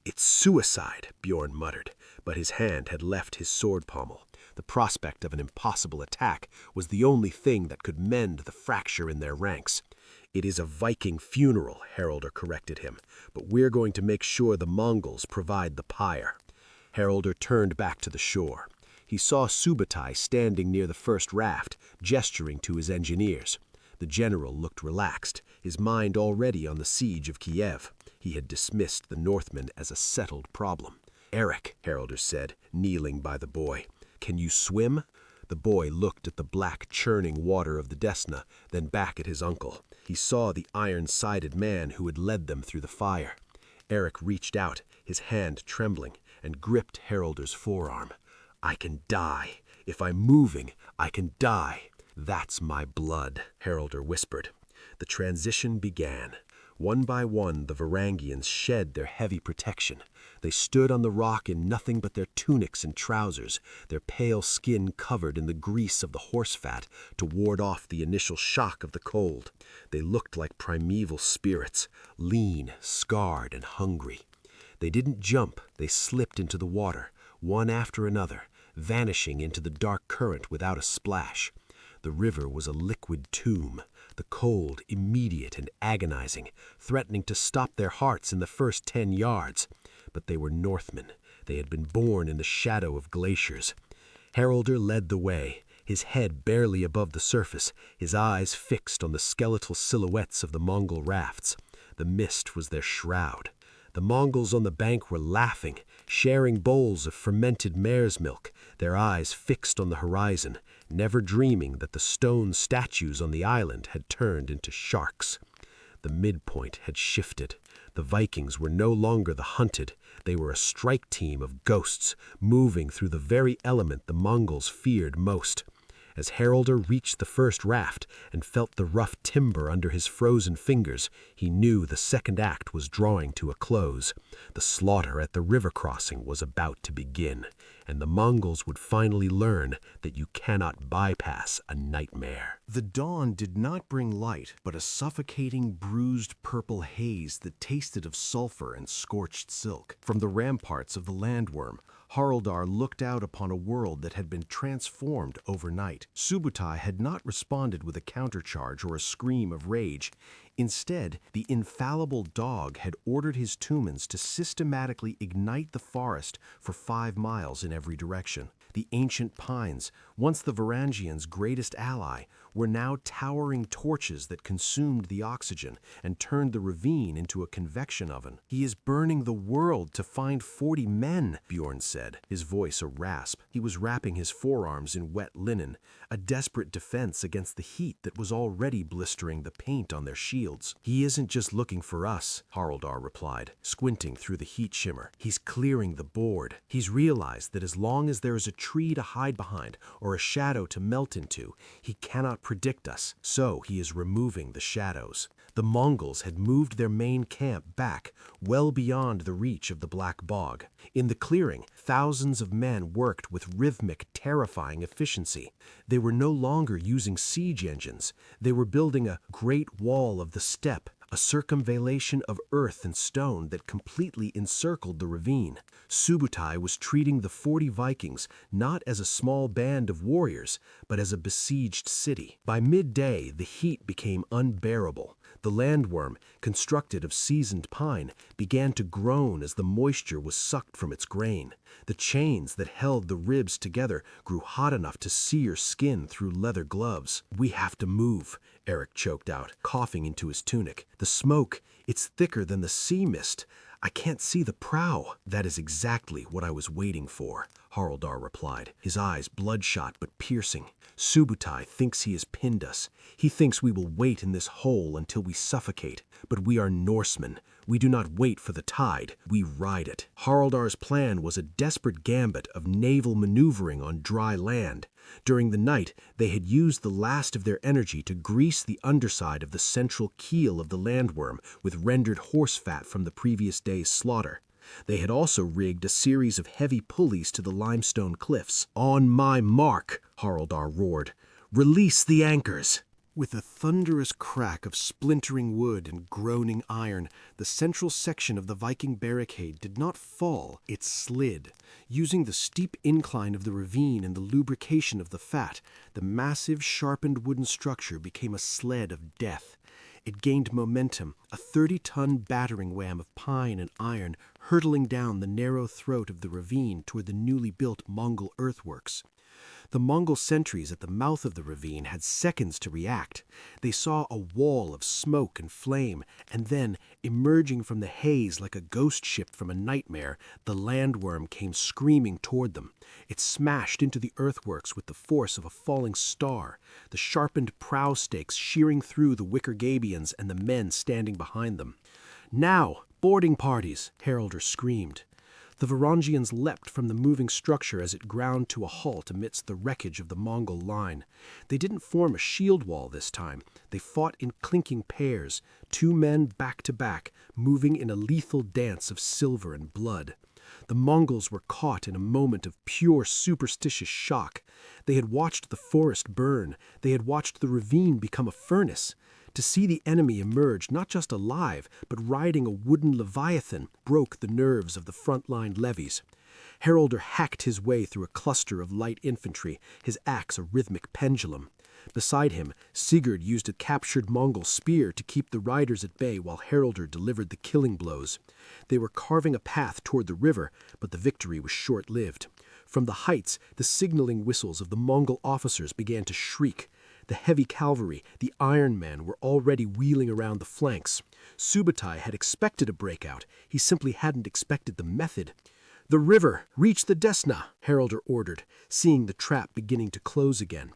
"It's suicide," Bjorn muttered, but his hand had left his sword pommel. The prospect of an impossible attack was the only thing that could mend the fracture in their ranks. "It is a Viking funeral," Haraldr corrected him, "but we're going to make sure the Mongols provide the pyre." Haraldr turned back to the shore. He saw Subutai standing near the first raft, gesturing to his engineers. The general looked relaxed, his mind already on the siege of Kiev. He had dismissed the Northmen as a settled problem. "Eric," Haraldr said, kneeling by the boy, "can you swim?" The boy looked at the black, churning water of the Desna, then back at his uncle. He saw the iron-sided man who had led them through the fire. Eric reached out, his hand trembling, and gripped Haraldr's forearm. "I can die. If I'm moving, I can die." "That's my blood," Haraldr whispered. The transition began. One by one, the Varangians shed their heavy protection. They stood on the rock in nothing but their tunics and trousers, their pale skin covered in the grease of the horse fat to ward off the initial shock of the cold. They looked like primeval spirits, lean, scarred, and hungry. They didn't jump, they slipped into the water, one after another, vanishing into the dark current without a splash. The river was a liquid tomb, the cold immediate and agonizing, threatening to stop their hearts in the first 10 yards. But they were Northmen. They had been born in the shadow of glaciers. Haraldr led the way, his head barely above the surface, his eyes fixed on the skeletal silhouettes of the Mongol rafts. The mist was their shroud. The Mongols on the bank were laughing, sharing bowls of fermented mare's milk, their eyes fixed on the horizon, never dreaming that the stone statues on the island had turned into sharks. The midpoint had shifted. The Vikings were no longer the hunted. They were a strike team of ghosts, moving through the very element the Mongols feared most. As Haraldr reached the first raft and felt the rough timber under his frozen fingers, he knew the second act was drawing to a close. The slaughter at the river crossing was about to begin, and the Mongols would finally learn that you cannot bypass a nightmare. The dawn did not bring light, but a suffocating, bruised purple haze that tasted of sulfur and scorched silk. From the ramparts of the landworm, Haraldr looked out upon a world that had been transformed overnight. Subutai had not responded with a countercharge or a scream of rage. Instead, the infallible dog had ordered his tumens to systematically ignite the forest for 5 miles in every direction. The ancient pines, once the Varangians' greatest ally, were now towering torches that consumed the oxygen and turned the ravine into a convection oven. "He is burning the world to find 40 men, Bjorn said, his voice a rasp. He was wrapping his forearms in wet linen, a desperate defense against the heat that was already blistering the paint on their shields. "He isn't just looking for us," Haraldr replied, squinting through the heat shimmer. "He's clearing the board. He's realized that as long as there is a tree to hide behind or a shadow to melt into, he cannot predict us, so he is removing the shadows." The Mongols had moved their main camp back, well beyond the reach of the Black Bog. In the clearing, thousands of men worked with rhythmic, terrifying efficiency. They were no longer using siege engines. They were building a great wall of the steppe, a circumvallation of earth and stone that completely encircled the ravine. Subutai was treating the 40 Vikings not as a small band of warriors, but as a besieged city. By midday, the heat became unbearable. The landworm, constructed of seasoned pine, began to groan as the moisture was sucked from its grain. The chains that held the ribs together grew hot enough to sear skin through leather gloves. "We have to move," Eric choked out, coughing into his tunic. "The smoke, it's thicker than the sea mist. I can't see the prow." "That is exactly what I was waiting for," Haraldr replied, his eyes bloodshot but piercing. "Subutai thinks he has pinned us. He thinks we will wait in this hole until we suffocate. But we are Norsemen. We do not wait for the tide, we ride it." Haraldr's plan was a desperate gambit of naval maneuvering on dry land. During the night, they had used the last of their energy to grease the underside of the central keel of the landworm with rendered horse fat from the previous day's slaughter. They had also rigged a series of heavy pulleys to the limestone cliffs. "On my mark," Haraldr roared. "Release the anchors." With a thunderous crack of splintering wood and groaning iron, the central section of the Viking barricade did not fall, it slid. Using the steep incline of the ravine and the lubrication of the fat, the massive, sharpened wooden structure became a sled of death. It gained momentum, a 30-ton battering ram of pine and iron hurtling down the narrow throat of the ravine toward the newly built Mongol earthworks. The Mongol sentries at the mouth of the ravine had seconds to react. They saw a wall of smoke and flame, and then, emerging from the haze like a ghost ship from a nightmare, the landworm came screaming toward them. It smashed into the earthworks with the force of a falling star, the sharpened prow stakes shearing through the wicker gabions and the men standing behind them. "Now, boarding parties!" Haraldr screamed. The Varangians leapt from the moving structure as it ground to a halt amidst the wreckage of the Mongol line. They didn't form a shield wall this time. They fought in clinking pairs, 2 men back to back, moving in a lethal dance of silver and blood. The Mongols were caught in a moment of pure superstitious shock. They had watched the forest burn. They had watched the ravine become a furnace. To see the enemy emerge not just alive, but riding a wooden leviathan, broke the nerves of the front-line levies. Haraldr hacked his way through a cluster of light infantry, his axe a rhythmic pendulum. Beside him, Sigurd used a captured Mongol spear to keep the riders at bay while Haraldr delivered the killing blows. They were carving a path toward the river, but the victory was short-lived. From the heights, the signaling whistles of the Mongol officers began to shriek. The heavy cavalry, the Iron Men, were already wheeling around the flanks. Subutai had expected a breakout. He simply hadn't expected the method. "The river! Reach the Desna!" Haraldr ordered, seeing the trap beginning to close again.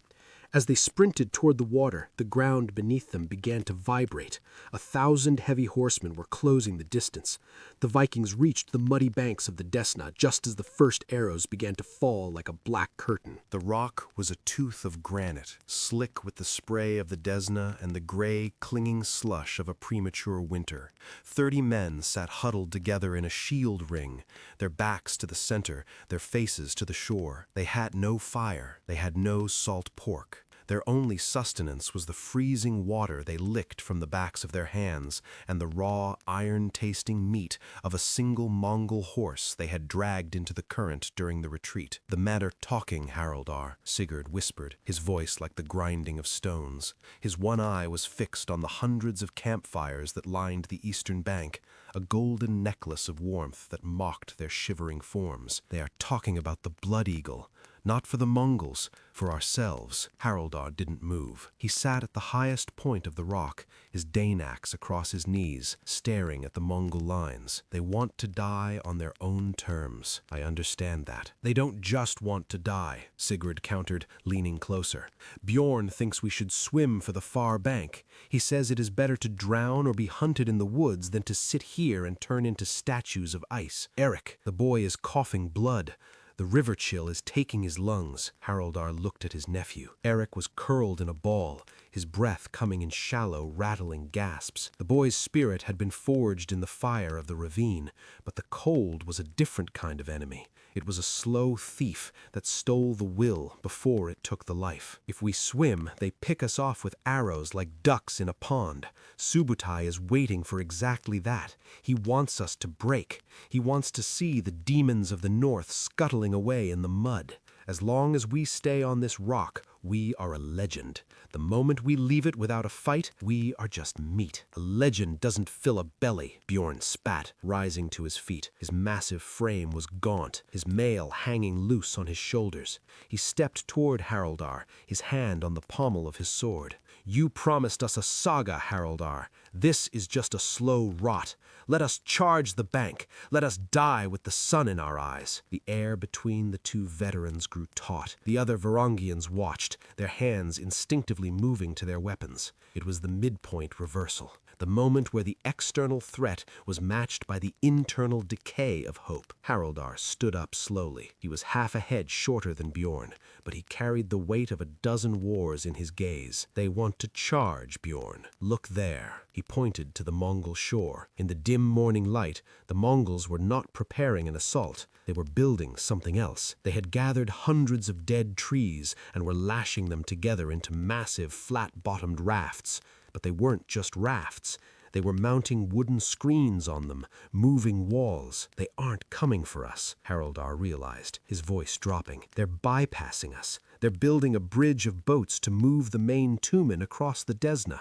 As they sprinted toward the water, the ground beneath them began to vibrate. 1,000 heavy horsemen were closing the distance. The Vikings reached the muddy banks of the Desna just as the first arrows began to fall like a black curtain. The rock was a tooth of granite, slick with the spray of the Desna and the gray, clinging slush of a premature winter. 30 men sat huddled together in a shield ring, their backs to the center, their faces to the shore. They had no fire. They had no salt pork. Their only sustenance was the freezing water they licked from the backs of their hands and the raw, iron-tasting meat of a single Mongol horse they had dragged into the current during the retreat. "The men are talking, Haraldr," Sigurd whispered, his voice like the grinding of stones. His one eye was fixed on the hundreds of campfires that lined the eastern bank, a golden necklace of warmth that mocked their shivering forms. "They are talking about the Blood Eagle. Not for the Mongols, for ourselves." Haraldr didn't move. He sat at the highest point of the rock, his Dane-axe across his knees, staring at the Mongol lines. "They want to die on their own terms. I understand that." "They don't just want to die," Sigurd countered, leaning closer. "Bjorn thinks we should swim for the far bank. He says it is better to drown or be hunted in the woods than to sit here and turn into statues of ice. Eric, the boy is coughing blood. The river chill is taking his lungs. Haraldr looked at his nephew. Eric was curled in a ball, his breath coming in shallow, rattling gasps. The boy's spirit had been forged in the fire of the ravine, but the cold was a different kind of enemy. It was a slow thief that stole the will before it took the life. If we swim, they pick us off with arrows like ducks in a pond. Subutai is waiting for exactly that. He wants us to break. He wants to see the demons of the north scuttling away in the mud. As long as we stay on this rock, we are a legend. The moment we leave it without a fight, we are just meat. A legend doesn't fill a belly, Bjorn spat, rising to his feet. His massive frame was gaunt, his mail hanging loose on his shoulders. He stepped toward Haraldr, his hand on the pommel of his sword. You promised us a saga, Haraldr. This is just a slow rot. Let us charge the bank. Let us die with the sun in our eyes. The air between the two veterans grew taut. The other Varangians watched, their hands instinctively moving to their weapons. It was the midpoint reversal, the moment where the external threat was matched by the internal decay of hope. Haraldr stood up slowly. He was half a head shorter than Bjorn, but he carried the weight of a dozen wars in his gaze. They want to charge, Bjorn. Look there. He pointed to the Mongol shore. In the dim morning light, the Mongols were not preparing an assault. They were building something else. They had gathered hundreds of dead trees and were lashing them together into massive, flat-bottomed rafts. But they weren't just rafts. They were mounting wooden screens on them, moving walls. They aren't coming for us, Haraldr realized, his voice dropping. They're bypassing us. They're building a bridge of boats to move the main Tumen across the Desna.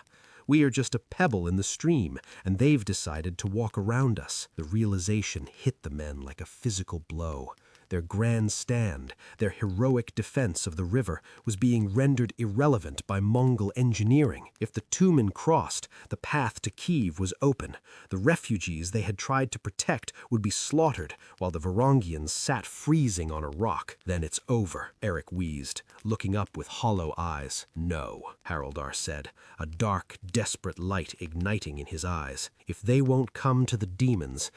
We are just a pebble in the stream, and they've decided to walk around us. The realization hit the men like a physical blow. Their grand stand, their heroic defense of the river, was being rendered irrelevant by Mongol engineering. If the Tumen crossed, the path to Kiev was open. The refugees they had tried to protect would be slaughtered, while the Varangians sat freezing on a rock. Then it's over, Eric wheezed, looking up with hollow eyes. No, Haraldr said, a dark, desperate light igniting in his eyes. If they won't come to the demons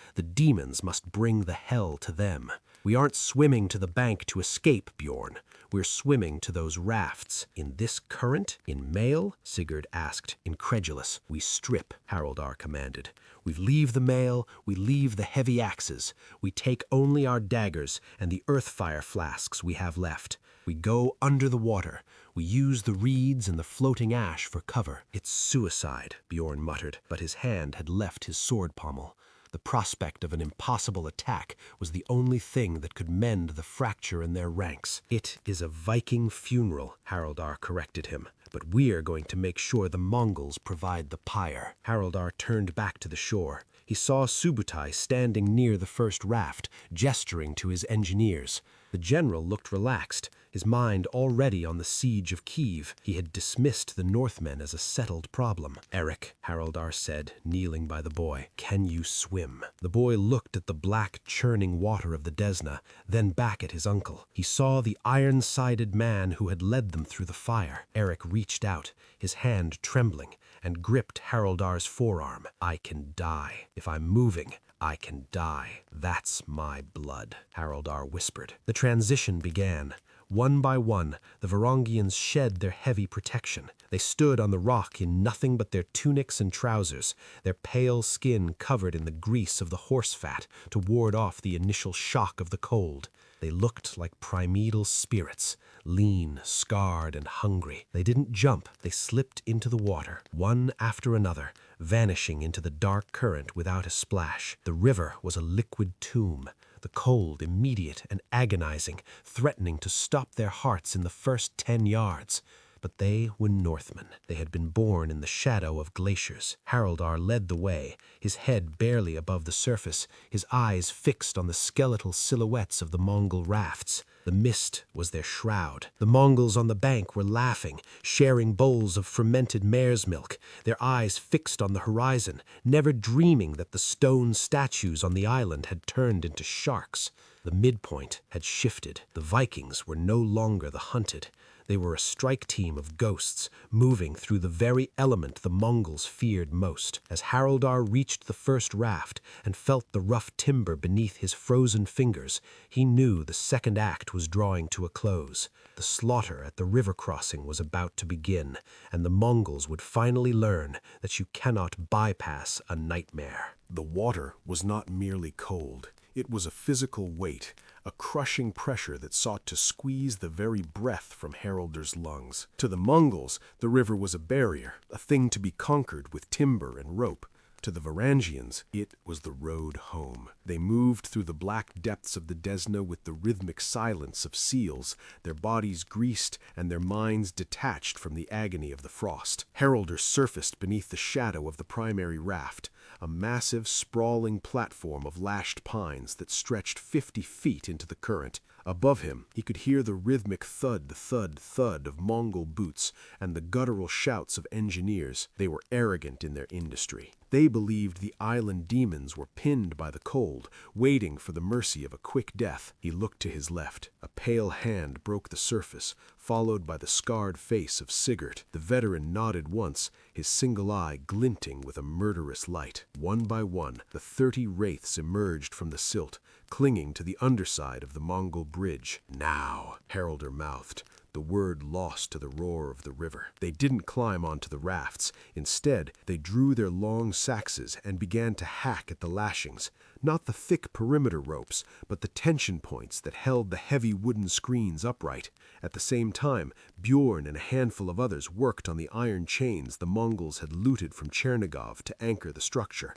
must bring the hell to them. We aren't swimming to the bank to escape, Bjorn. We're swimming to those rafts. In this current? In mail? Sigurd asked, incredulous. We strip, Haraldr commanded. We leave the mail, we leave the heavy axes. We take only our daggers and the earthfire flasks we have left. We go under the water. We use the reeds and the floating ash for cover. It's suicide, Bjorn muttered, but his hand had left his sword pommel. The prospect of an impossible attack was the only thing that could mend the fracture in their ranks. It is a Viking funeral, Haraldr corrected him, but we're going to make sure the Mongols provide the pyre. Haraldr turned back to the shore. He saw Subutai standing near the first raft, gesturing to his engineers. The general looked relaxed, his mind already on the siege of Kiev. He had dismissed the Northmen as a settled problem. Eric, Haraldr said, kneeling by the boy, can you swim? The boy looked at the black, churning water of the Desna, then back at his uncle. He saw the iron-sided man who had led them through the fire. Eric reached out, his hand trembling, and gripped Haraldr's forearm. I can die. If I'm moving, I can die. That's my blood, Haraldr whispered. The transition began. One by one, the Varangians shed their heavy protection. They stood on the rock in nothing but their tunics and trousers, their pale skin covered in the grease of the horse fat to ward off the initial shock of the cold. They looked like primeval spirits, lean, scarred, and hungry. They didn't jump. They slipped into the water, one after another, vanishing into the dark current without a splash. The river was a liquid tomb, the cold immediate and agonizing, threatening to stop their hearts in the first 10 yards. But they were Northmen. They had been born in the shadow of glaciers. Haraldr led the way, his head barely above the surface, his eyes fixed on the skeletal silhouettes of the Mongol rafts. The mist was their shroud. The Mongols on the bank were laughing, sharing bowls of fermented mare's milk, their eyes fixed on the horizon, never dreaming that the stone statues on the island had turned into sharks. The midpoint had shifted. The Vikings were no longer the hunted. They were a strike team of ghosts, moving through the very element the Mongols feared most. As Haraldr reached the first raft and felt the rough timber beneath his frozen fingers, he knew the second act was drawing to a close. The slaughter at the river crossing was about to begin, and the Mongols would finally learn that you cannot bypass a nightmare. The water was not merely cold. It was a physical weight, a crushing pressure that sought to squeeze the very breath from Haraldr's lungs. To the Mongols, the river was a barrier, a thing to be conquered with timber and rope. To the Varangians, it was the road home. They moved through the black depths of the Desna with the rhythmic silence of seals, their bodies greased and their minds detached from the agony of the frost. Haraldr surfaced beneath the shadow of the primary raft, a massive, sprawling platform of lashed pines that stretched 50 feet into the current. Above him, he could hear the rhythmic thud, thud, thud of Mongol boots and the guttural shouts of engineers. They were arrogant in their industry. They believed the island demons were pinned by the cold, waiting for the mercy of a quick death. He looked to his left. A pale hand broke the surface, followed by the scarred face of Sigurd. The veteran nodded once, his single eye glinting with a murderous light. One by one, the 30 wraiths emerged from the silt, clinging to the underside of the Mongol bridge. "Now," Haraldr mouthed, the word lost to the roar of the river. They didn't climb onto the rafts. Instead, they drew their long saxes and began to hack at the lashings, not the thick perimeter ropes, but the tension points that held the heavy wooden screens upright. At the same time, Bjorn and a handful of others worked on the iron chains the Mongols had looted from Chernigov to anchor the structure.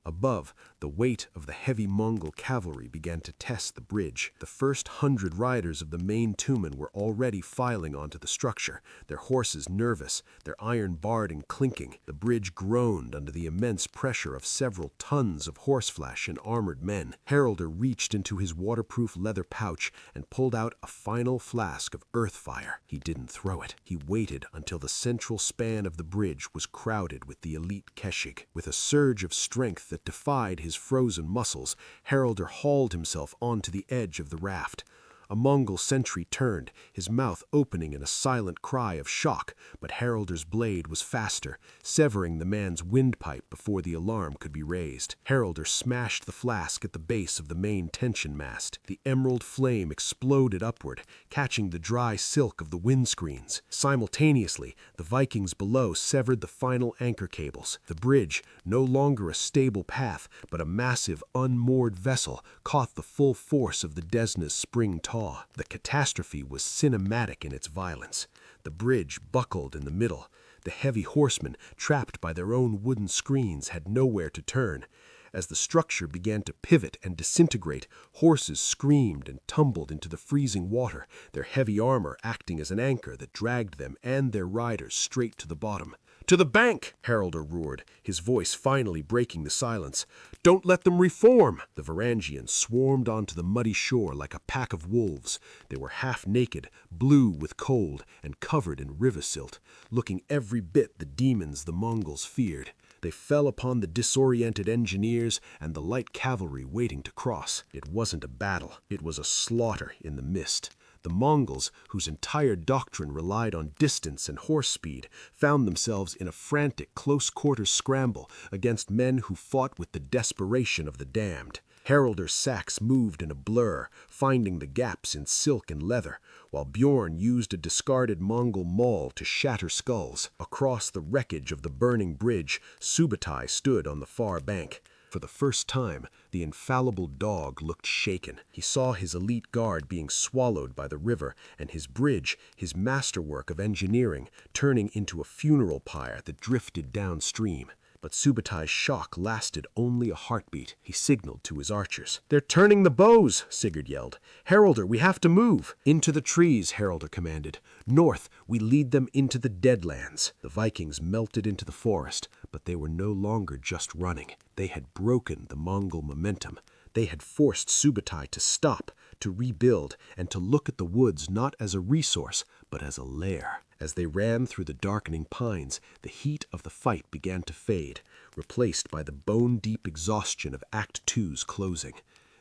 Above, the weight of the heavy Mongol cavalry began to test the bridge. The first 100 riders of the main Tumen were already filing onto the structure, their horses nervous, their iron barred and clinking. The bridge groaned under the immense pressure of several tons of horseflesh and armored men. Haraldr reached into his waterproof leather pouch and pulled out a final flask of earth fire. He didn't throw it. He waited until the central span of the bridge was crowded with the elite Keshig. With a surge of strength that defied his frozen muscles, Haraldr hauled himself onto the edge of the raft. A Mongol sentry turned, his mouth opening in a silent cry of shock, but Haraldr's blade was faster, severing the man's windpipe before the alarm could be raised. Haraldr smashed the flask at the base of the main tension mast. The emerald flame exploded upward, catching the dry silk of the windscreens. Simultaneously, the Vikings below severed the final anchor cables. The bridge, no longer a stable path, but a massive, unmoored vessel, caught the full force of the Desna's spring thaw. The catastrophe was cinematic in its violence. The bridge buckled in the middle. The heavy horsemen, trapped by their own wooden screens, had nowhere to turn. As the structure began to pivot and disintegrate, horses screamed and tumbled into the freezing water, their heavy armor acting as an anchor that dragged them and their riders straight to the bottom. "To the bank!" Haraldr roared, his voice finally breaking the silence. "Don't let them reform!" The Varangians swarmed onto the muddy shore like a pack of wolves. They were half naked, blue with cold, and covered in river silt, looking every bit the demons the Mongols feared. They fell upon the disoriented engineers and the light cavalry waiting to cross. It wasn't a battle. It was a slaughter in the mist. The Mongols, whose entire doctrine relied on distance and horse speed, found themselves in a frantic close-quarters scramble against men who fought with the desperation of the damned. Haraldr's sax moved in a blur, finding the gaps in silk and leather, while Bjorn used a discarded Mongol maul to shatter skulls. Across the wreckage of the burning bridge, Subutai stood on the far bank. For the first time, the infallible dog looked shaken. He saw his elite guard being swallowed by the river, and his bridge, his masterwork of engineering, turning into a funeral pyre that drifted downstream. But Subutai's shock lasted only a heartbeat. He signaled to his archers. "They're turning the bows!" Sigurd yelled. "Haraldr, we have to move!" "Into the trees," Haraldr commanded. "North, we lead them into the Deadlands." The Vikings melted into the forest, but they were no longer just running. They had broken the Mongol momentum. They had forced Subutai to stop, to rebuild, and to look at the woods not as a resource, but as a lair. As they ran through the darkening pines, the heat of the fight began to fade, replaced by the bone-deep exhaustion of Act II's closing.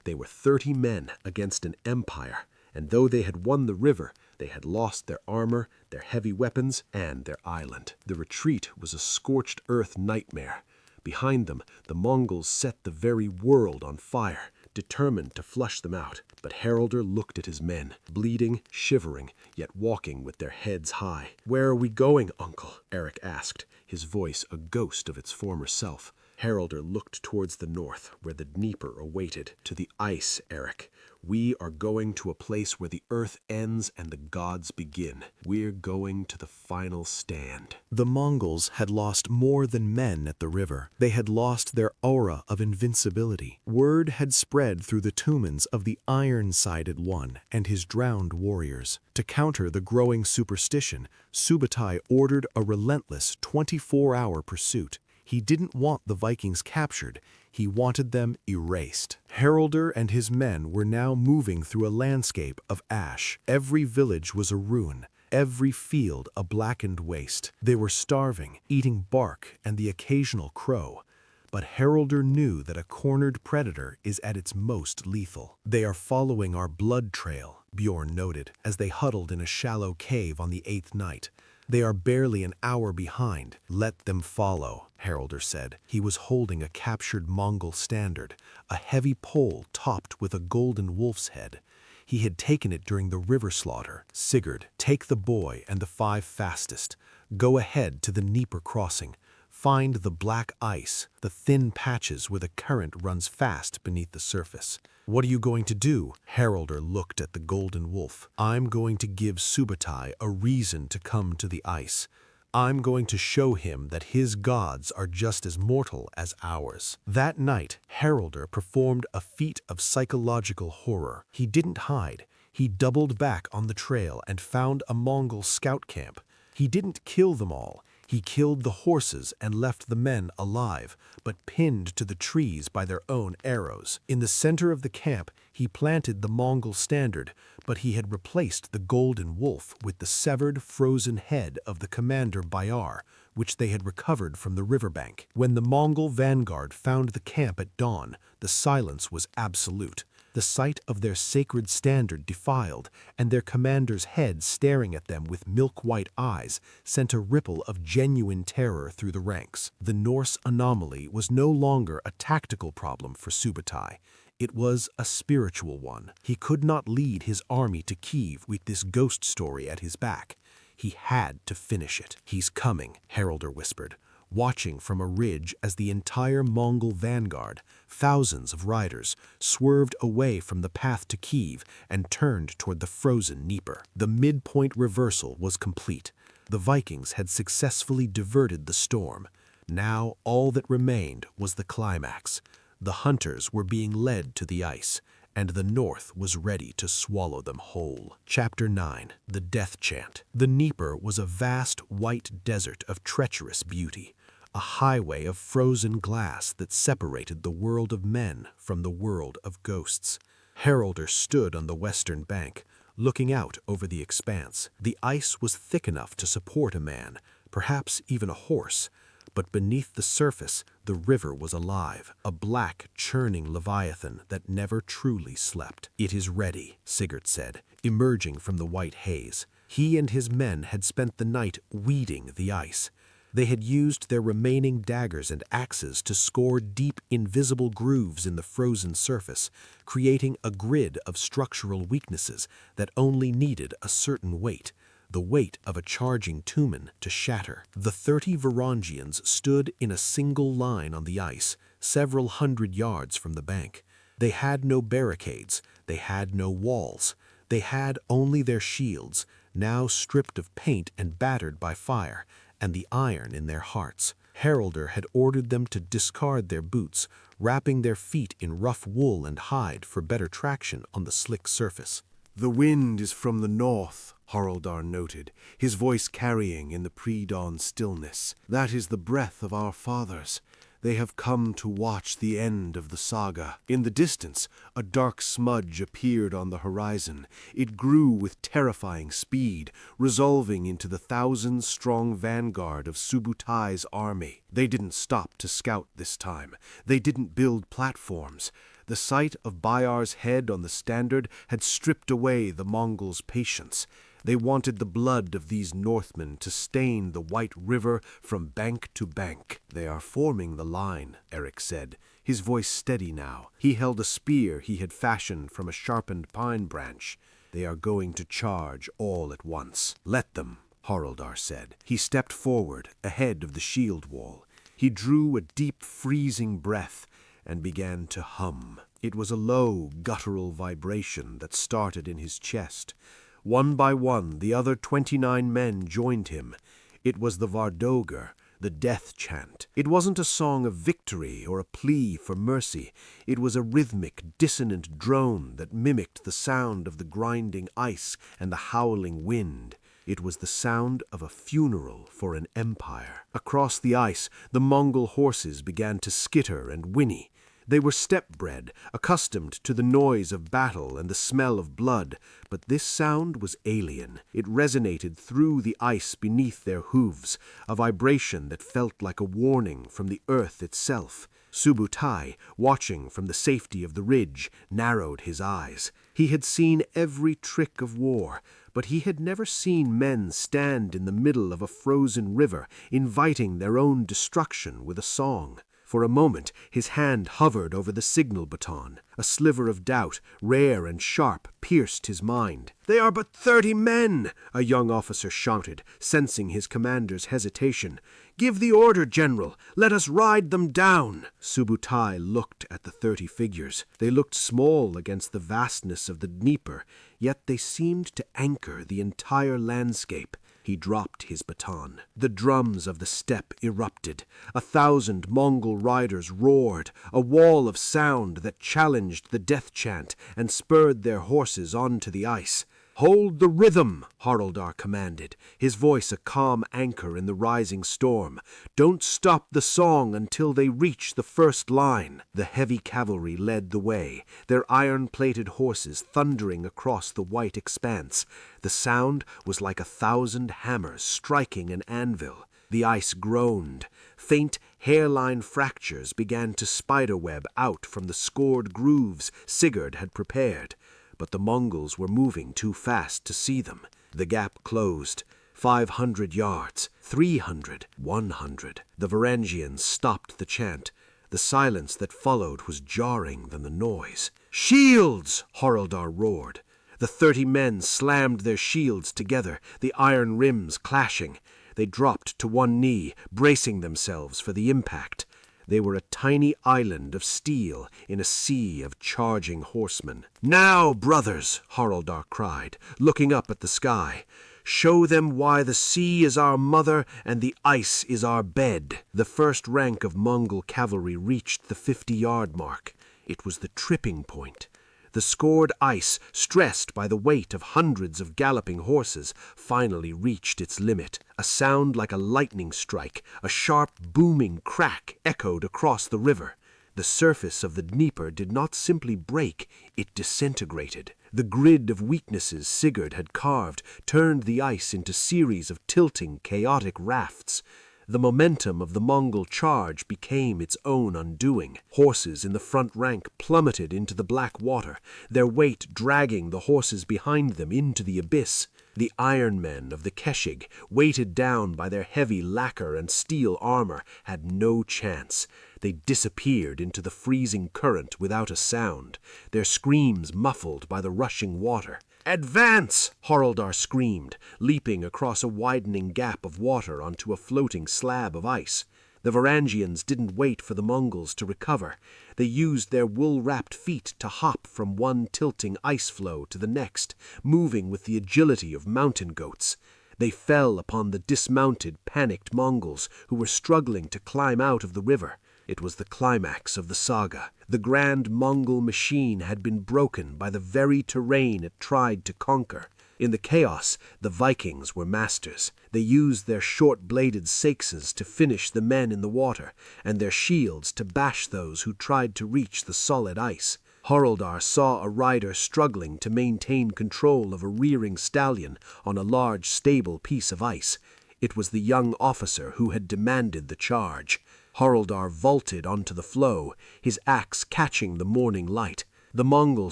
They were 30 men against an empire, and though they had won the river, They had lost their armor, their heavy weapons, and their island. The retreat was a scorched-earth nightmare. Behind them, the Mongols set the very world on fire, determined to flush them out. But Haraldr looked at his men, bleeding, shivering, yet walking with their heads high. "Where are we going, uncle?" Eric asked, his voice a ghost of its former self. Haraldr looked towards the north, where the Dnieper awaited. "To the ice, Eric. We are going to a place where the earth ends and the gods begin. We're going to the final stand." The Mongols had lost more than men at the river. They had lost their aura of invincibility. Word had spread through the tumens of the Iron-Sided One and his drowned warriors. To counter the growing superstition, Subutai ordered a relentless 24-hour pursuit. He didn't want the Vikings captured, he wanted them erased. Haraldr and his men were now moving through a landscape of ash. Every village was a ruin, every field a blackened waste. They were starving, eating bark and the occasional crow. But Haraldr knew that a cornered predator is at its most lethal. "They are following our blood trail," Bjorn noted, as they huddled in a shallow cave on the 8th night. "They are barely an hour behind. Let them follow," Haraldr said. He was holding a captured Mongol standard, a heavy pole topped with a golden wolf's head. He had taken it during the river slaughter. "Sigurd, take the boy and the 5 fastest. Go ahead to the Dnieper crossing. Find the black ice, the thin patches where the current runs fast beneath the surface." "What are you going to do?" Haraldr looked at the golden wolf. "I'm going to give Subutai a reason to come to the ice. I'm going to show him that his gods are just as mortal as ours." That night, Haraldr performed a feat of psychological horror. He didn't hide. He doubled back on the trail and found a Mongol scout camp. He didn't kill them all. He killed the horses and left the men alive, but pinned to the trees by their own arrows. In the center of the camp, he planted the Mongol standard, but he had replaced the golden wolf with the severed, frozen head of the commander Bayar, which they had recovered from the riverbank. When the Mongol vanguard found the camp at dawn, the silence was absolute. The sight of their sacred standard defiled, and their commander's head staring at them with milk-white eyes sent a ripple of genuine terror through the ranks. The Norse anomaly was no longer a tactical problem for Subutai. It was a spiritual one. He could not lead his army to Kiev with this ghost story at his back. He had to finish it. "He's coming," Haraldr whispered, watching from a ridge as the entire Mongol vanguard, thousands of riders, swerved away from the path to Kiev and turned toward the frozen Dnieper. The midpoint reversal was complete. The Vikings had successfully diverted the storm. Now all that remained was the climax. The hunters were being led to the ice, and the north was ready to swallow them whole. Chapter 9. The Death Chant. The Dnieper was a vast white desert of treacherous beauty, a highway of frozen glass that separated the world of men from the world of ghosts. Haraldr stood on the western bank, looking out over the expanse. The ice was thick enough to support a man, perhaps even a horse, but beneath the surface, the river was alive, a black, churning leviathan that never truly slept. "It is ready," Sigurd said, emerging from the white haze. He and his men had spent the night weeding the ice. They had used their remaining daggers and axes to score deep, invisible grooves in the frozen surface, creating a grid of structural weaknesses that only needed a certain weight, the weight of a charging tumen, to shatter. The 30 Varangians stood in a single line on the ice, several hundred yards from the bank. They had no barricades, they had no walls, they had only their shields, now stripped of paint and battered by fire, and the iron in their hearts. Haraldr had ordered them to discard their boots, wrapping their feet in rough wool and hide for better traction on the slick surface. "The wind is from the north," Haraldr noted, his voice carrying in the pre-dawn stillness. "That is the breath of our fathers. They have come to watch the end of the saga." In the distance, a dark smudge appeared on the horizon. It grew with terrifying speed, resolving into the 1,000-strong vanguard of Subutai's army. They didn't stop to scout this time. They didn't build platforms. The sight of Bayar's head on the standard had stripped away the Mongols' patience. They wanted the blood of these Northmen to stain the White River from bank to bank. "They are forming the line," Eric said, his voice steady now. He held a spear he had fashioned from a sharpened pine branch. "They are going to charge all at once." "Let them," Haraldr said. He stepped forward, ahead of the shield wall. He drew a deep, freezing breath and began to hum. It was a low, guttural vibration that started in his chest. One by one, the other 29 men joined him. It was the Vardögr, the death chant. It wasn't a song of victory or a plea for mercy. It was a rhythmic, dissonant drone that mimicked the sound of the grinding ice and the howling wind. It was the sound of a funeral for an empire. Across the ice, the Mongol horses began to skitter and whinny. They were steppe-bred, accustomed to the noise of battle and the smell of blood, but this sound was alien. It resonated through the ice beneath their hooves, a vibration that felt like a warning from the earth itself. Subutai, watching from the safety of the ridge, narrowed his eyes. He had seen every trick of war, but he had never seen men stand in the middle of a frozen river, inviting their own destruction with a song. For a moment, his hand hovered over the signal baton. A sliver of doubt, rare and sharp, pierced his mind. "They are but 30 men!" a young officer shouted, sensing his commander's hesitation. "Give the order, General! Let us ride them down!" Subutai looked at the 30 figures. They looked small against the vastness of the Dnieper, yet they seemed to anchor the entire landscape. He dropped his baton. The drums of the steppe erupted. 1,000 Mongol riders roared, a wall of sound that challenged the death chant and spurred their horses onto the ice. "Hold the rhythm," Haraldr commanded, his voice a calm anchor in the rising storm. "Don't stop the song until they reach the first line." The heavy cavalry led the way, their iron-plated horses thundering across the white expanse. The sound was like 1,000 hammers striking an anvil. The ice groaned. Faint hairline fractures began to spiderweb out from the scored grooves Sigurd had prepared. But the Mongols were moving too fast to see them. The gap closed. 500 yards, 300, 100. The Varangians stopped the chant. The silence that followed was jarring than the noise. "Shields!" Haraldr roared. The 30 men slammed their shields together, the iron rims clashing. They dropped to one knee, bracing themselves for the impact. They were a tiny island of steel in a sea of charging horsemen. "Now, brothers," Haraldr cried, looking up at the sky. "Show them why the sea is our mother and the ice is our bed." The first rank of Mongol cavalry reached the 50-yard mark. It was the tripping point. The scored ice, stressed by the weight of hundreds of galloping horses, finally reached its limit. A sound like a lightning strike, a sharp, booming crack echoed across the river. The surface of the Dnieper did not simply break, it disintegrated. The grid of weaknesses Sigurd had carved turned the ice into series of tilting, chaotic rafts. The momentum of the Mongol charge became its own undoing. Horses in the front rank plummeted into the black water, their weight dragging the horses behind them into the abyss. The iron men of the Keshig, weighted down by their heavy lacquer and steel armor, had no chance. They disappeared into the freezing current without a sound, their screams muffled by the rushing water. "Advance!" Haraldr screamed, leaping across a widening gap of water onto a floating slab of ice. The Varangians didn't wait for the Mongols to recover. They used their wool-wrapped feet to hop from one tilting ice floe to the next, moving with the agility of mountain goats. They fell upon the dismounted, panicked Mongols who were struggling to climb out of the river. It was the climax of the saga. The grand Mongol machine had been broken by the very terrain it tried to conquer. In the chaos, the Vikings were masters. They used their short-bladed saxes to finish the men in the water, and their shields to bash those who tried to reach the solid ice. Haraldr saw a rider struggling to maintain control of a rearing stallion on a large, stable piece of ice. It was the young officer who had demanded the charge. Haraldr vaulted onto the floe, his axe catching the morning light. The Mongol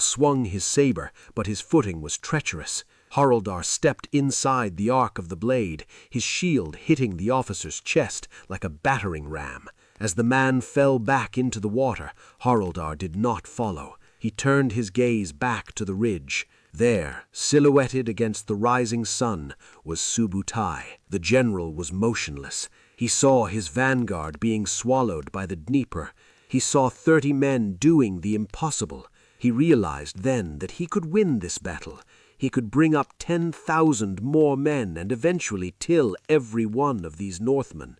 swung his saber, but his footing was treacherous. Haraldr stepped inside the arc of the blade, his shield hitting the officer's chest like a battering ram. As the man fell back into the water, Haraldr did not follow. He turned his gaze back to the ridge. There, silhouetted against the rising sun, was Subutai. The general was motionless. He saw his vanguard being swallowed by the Dnieper. He saw 30 men doing the impossible. He realized then that he could win this battle. He could bring up 10,000 more men and eventually kill every one of these Northmen.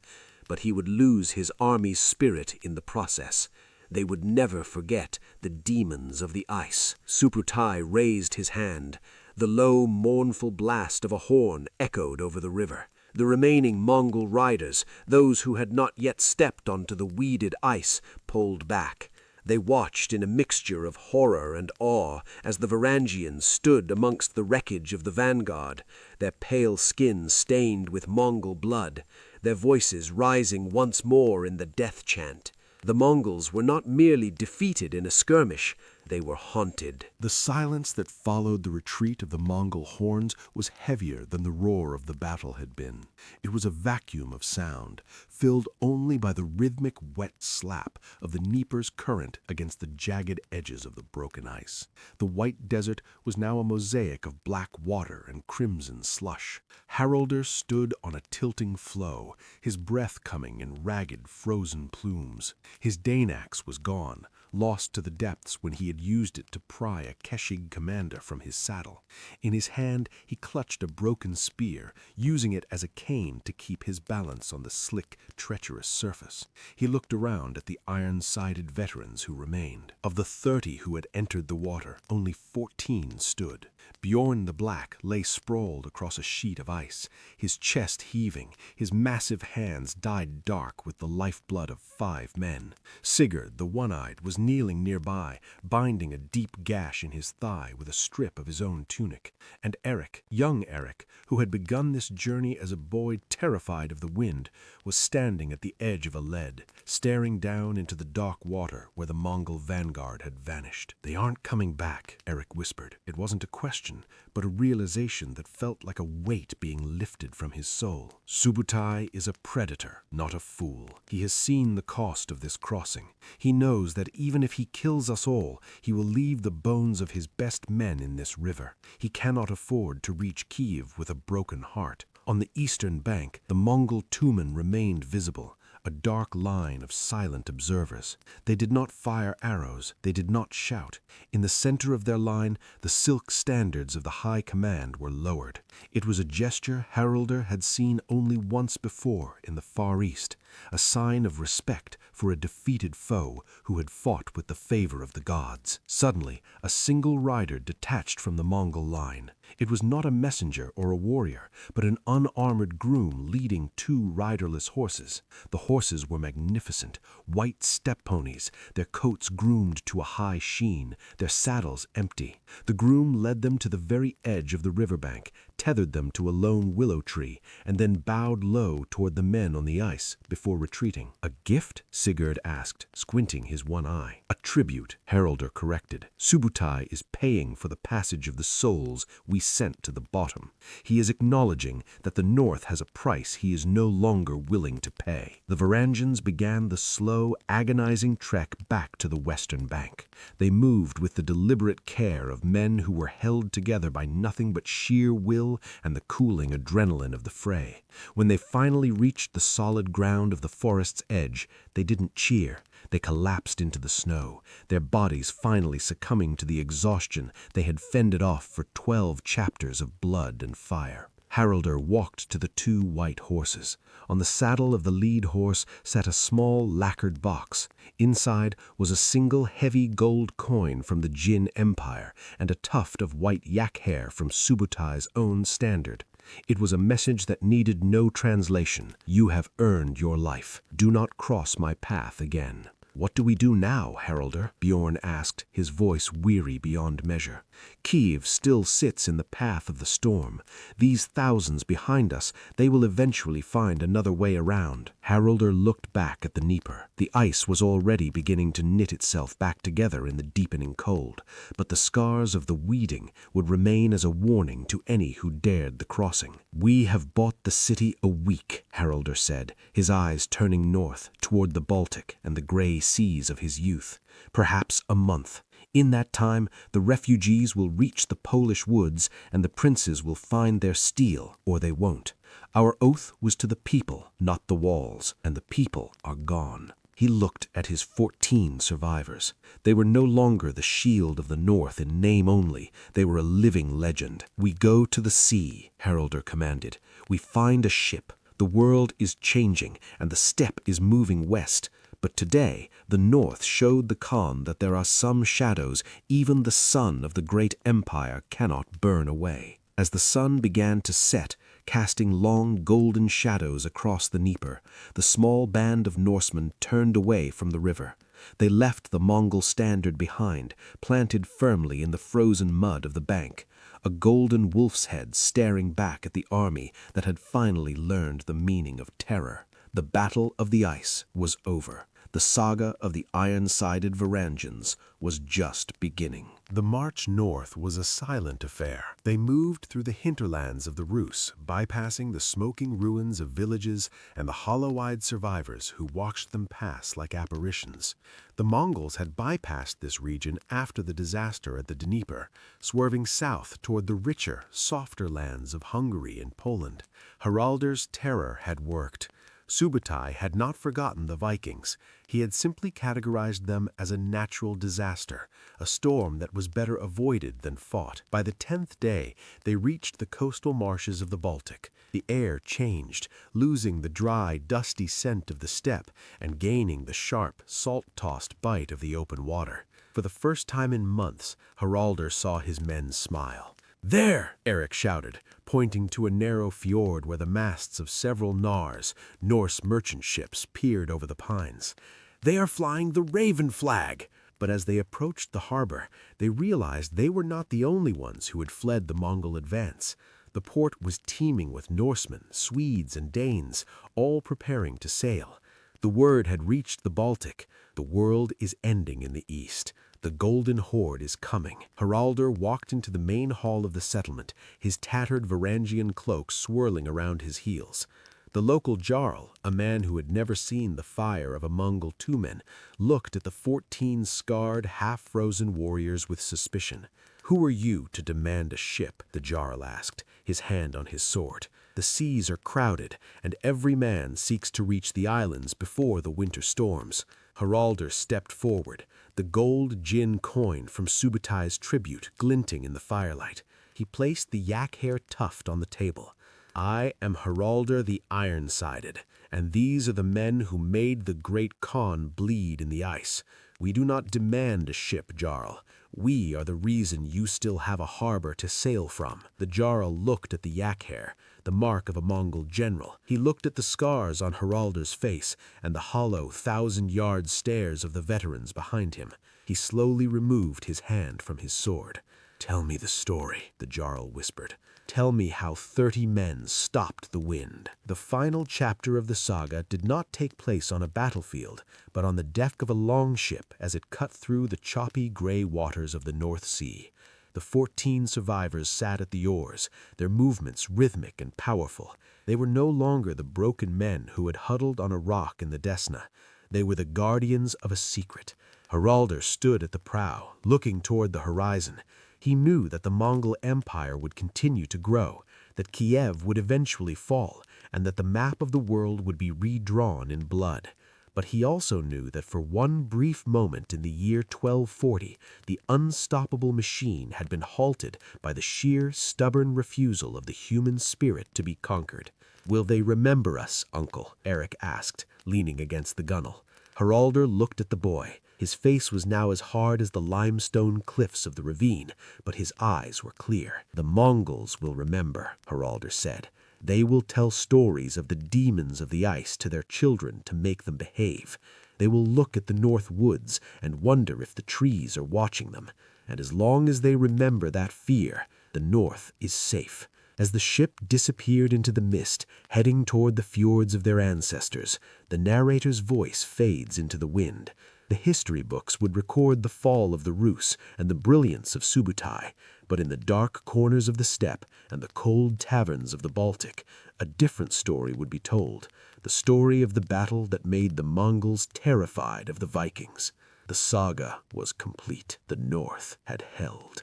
But he would lose his army's spirit in the process. They would never forget the demons of the ice. Subutai raised his hand. The low, mournful blast of a horn echoed over the river. The remaining Mongol riders, those who had not yet stepped onto the weeded ice, pulled back. They watched in a mixture of horror and awe as the Varangians stood amongst the wreckage of the vanguard, their pale skin stained with Mongol blood, their voices rising once more in the death chant. The Mongols were not merely defeated in a skirmish, they were haunted. The silence that followed the retreat of the Mongol horns was heavier than the roar of the battle had been. It was a vacuum of sound, filled only by the rhythmic wet slap of the Dnieper's current against the jagged edges of the broken ice. The white desert was now a mosaic of black water and crimson slush. Haraldr stood on a tilting floe, his breath coming in ragged, frozen plumes. His Danax was gone, lost to the depths when he had used it to pry a Keshig commander from his saddle. In his hand he clutched a broken spear, using it as a cane to keep his balance on the slick, treacherous surface. He looked around at the iron-sided veterans who remained. Of the 30 who had entered the water, only 14 stood. Bjorn the Black lay sprawled across a sheet of ice, his chest heaving, his massive hands dyed dark with the lifeblood of 5 men. Sigurd the One-Eyed was kneeling nearby, binding a deep gash in his thigh with a strip of his own tunic. And Eric, young Eric, who had begun this journey as a boy terrified of the wind, was standing at the edge of a lead, staring down into the dark water where the Mongol vanguard had vanished. "They aren't coming back," Eric whispered. It wasn't a question, but a realization that felt like a weight being lifted from his soul. Subutai is a predator, not a fool. He has seen the cost of this crossing. He knows that even if he kills us all, he will leave the bones of his best men in this river. He cannot afford to reach Kiev with a broken heart. On the eastern bank, the Mongol Tumen remained visible, a dark line of silent observers. They did not fire arrows, they did not shout. In the center of their line, the silk standards of the high command were lowered. It was a gesture Haraldr had seen only once before in the Far East, a sign of respect for a defeated foe who had fought with the favor of the gods. Suddenly, a single rider detached from the Mongol line. It was not a messenger or a warrior, but an unarmored groom leading 2 riderless horses. The horses were magnificent, white steppe ponies, their coats groomed to a high sheen, their saddles empty. The groom led them to the very edge of the riverbank, tethered them to a lone willow tree, and then bowed low toward the men on the ice before retreating. "A gift?" Sigurd asked, squinting his one eye. "A tribute," Haraldr corrected. "Subutai is paying for the passage of the souls we sent to the bottom. He is acknowledging that the North has a price he is no longer willing to pay." The Varangians began the slow, agonizing trek back to the western bank. They moved with the deliberate care of men who were held together by nothing but sheer will and the cooling adrenaline of the fray. When they finally reached the solid ground of the forest's edge, they didn't cheer. They collapsed into the snow, their bodies finally succumbing to the exhaustion they had fended off for 12 chapters of blood and fire. Haraldr walked to the 2 white horses. On the saddle of the lead horse sat a small lacquered box. Inside was a single heavy gold coin from the Jin Empire and a tuft of white yak hair from Subutai's own standard. It was a message that needed no translation. "You have earned your life. Do not cross my path again." "What do we do now, Haraldr?" Bjorn asked, his voice weary beyond measure. "Kiev still sits in the path of the storm. These thousands behind us, they will eventually find another way around." Haraldr looked back at the Dnieper. The ice was already beginning to knit itself back together in the deepening cold, but the scars of the weeding would remain as a warning to any who dared the crossing. "We have bought the city a week," Haraldr said, his eyes turning north toward the Baltic and the gray seas of his youth. "Perhaps a month. In that time, the refugees will reach the Polish woods and the princes will find their steel, or they won't. Our oath was to the people, not the walls, and the people are gone." He looked at his 14 survivors. They were no longer the shield of the North in name only. They were a living legend. "We go to the sea," Haraldr commanded. "We find a ship. The world is changing, and the steppe is moving west. But today, the North showed the Khan that there are some shadows even the sun of the great empire cannot burn away." As the sun began to set, casting long golden shadows across the Dnieper, the small band of Norsemen turned away from the river. They left the Mongol standard behind, planted firmly in the frozen mud of the bank, a golden wolf's head staring back at the army that had finally learned the meaning of terror. The Battle of the Ice was over. The Saga of the Iron-Sided Varangians was just beginning. The march north was a silent affair. They moved through the hinterlands of the Rus, bypassing the smoking ruins of villages and the hollow-eyed survivors who watched them pass like apparitions. The Mongols had bypassed this region after the disaster at the Dnieper, swerving south toward the richer, softer lands of Hungary and Poland. Haraldr's terror had worked. Subutai had not forgotten the Vikings. He had simply categorized them as a natural disaster, a storm that was better avoided than fought. By the 10th day, they reached the coastal marshes of the Baltic. The air changed, losing the dry, dusty scent of the steppe and gaining the sharp, salt-tossed bite of the open water. For the first time in months, Haraldr saw his men smile. "There!" Eric shouted, pointing to a narrow fjord where the masts of several Nars, Norse merchant ships, peered over the pines. "They are flying the Raven flag!" But as they approached the harbor, they realized they were not the only ones who had fled the Mongol advance. The port was teeming with Norsemen, Swedes, and Danes, all preparing to sail. The word had reached the Baltic. The world is ending in the east. The Golden Horde is coming. Haraldr walked into the main hall of the settlement, his tattered Varangian cloak swirling around his heels. The local Jarl, a man who had never seen the fire of a Mongol two-men, looked at the 14 scarred, half-frozen warriors with suspicion. "Who are you to demand a ship?" the Jarl asked, his hand on his sword. "The seas are crowded, and every man seeks to reach the islands before the winter storms." Haraldr stepped forward, the gold Jin coin from Subutai's tribute glinting in the firelight. He placed the yak-hair tuft on the table. "I am Haraldr the Iron-Sided, and these are the men who made the great Khan bleed in the ice. We do not demand a ship, Jarl. We are the reason you still have a harbor to sail from." The Jarl looked at the yak-hair, the mark of a Mongol general. He looked at the scars on Haraldr's face and the hollow, thousand-yard stares of the veterans behind him. He slowly removed his hand from his sword. "Tell me the story," the Jarl whispered. "Tell me how 30 men stopped the wind." The final chapter of the saga did not take place on a battlefield, but on the deck of a longship as it cut through the choppy gray waters of the North Sea. The 14 survivors sat at the oars, their movements rhythmic and powerful. They were no longer the broken men who had huddled on a rock in the Desna. They were the guardians of a secret. Haraldr stood at the prow, looking toward the horizon. He knew that the Mongol Empire would continue to grow, that Kiev would eventually fall, and that the map of the world would be redrawn in blood. But he also knew that for one brief moment in the year 1240, the unstoppable machine had been halted by the sheer, stubborn refusal of the human spirit to be conquered. "Will they remember us, uncle?" Eric asked, leaning against the gunwale. Haraldr looked at the boy. His face was now as hard as the limestone cliffs of the ravine, but his eyes were clear. "The Mongols will remember," Haraldr said. "They will tell stories of the demons of the ice to their children to make them behave. They will look at the north woods and wonder if the trees are watching them. And as long as they remember that fear, the north is safe. As the ship disappeared into the mist, heading toward the fjords of their ancestors, the narrator's voice fades into the wind. The history books would record the fall of the Rus and the brilliance of Subutai, but in the dark corners of the steppe and the cold taverns of the Baltic, a different story would be told, the story of the battle that made the Mongols terrified of the Vikings. The saga was complete. The North had held.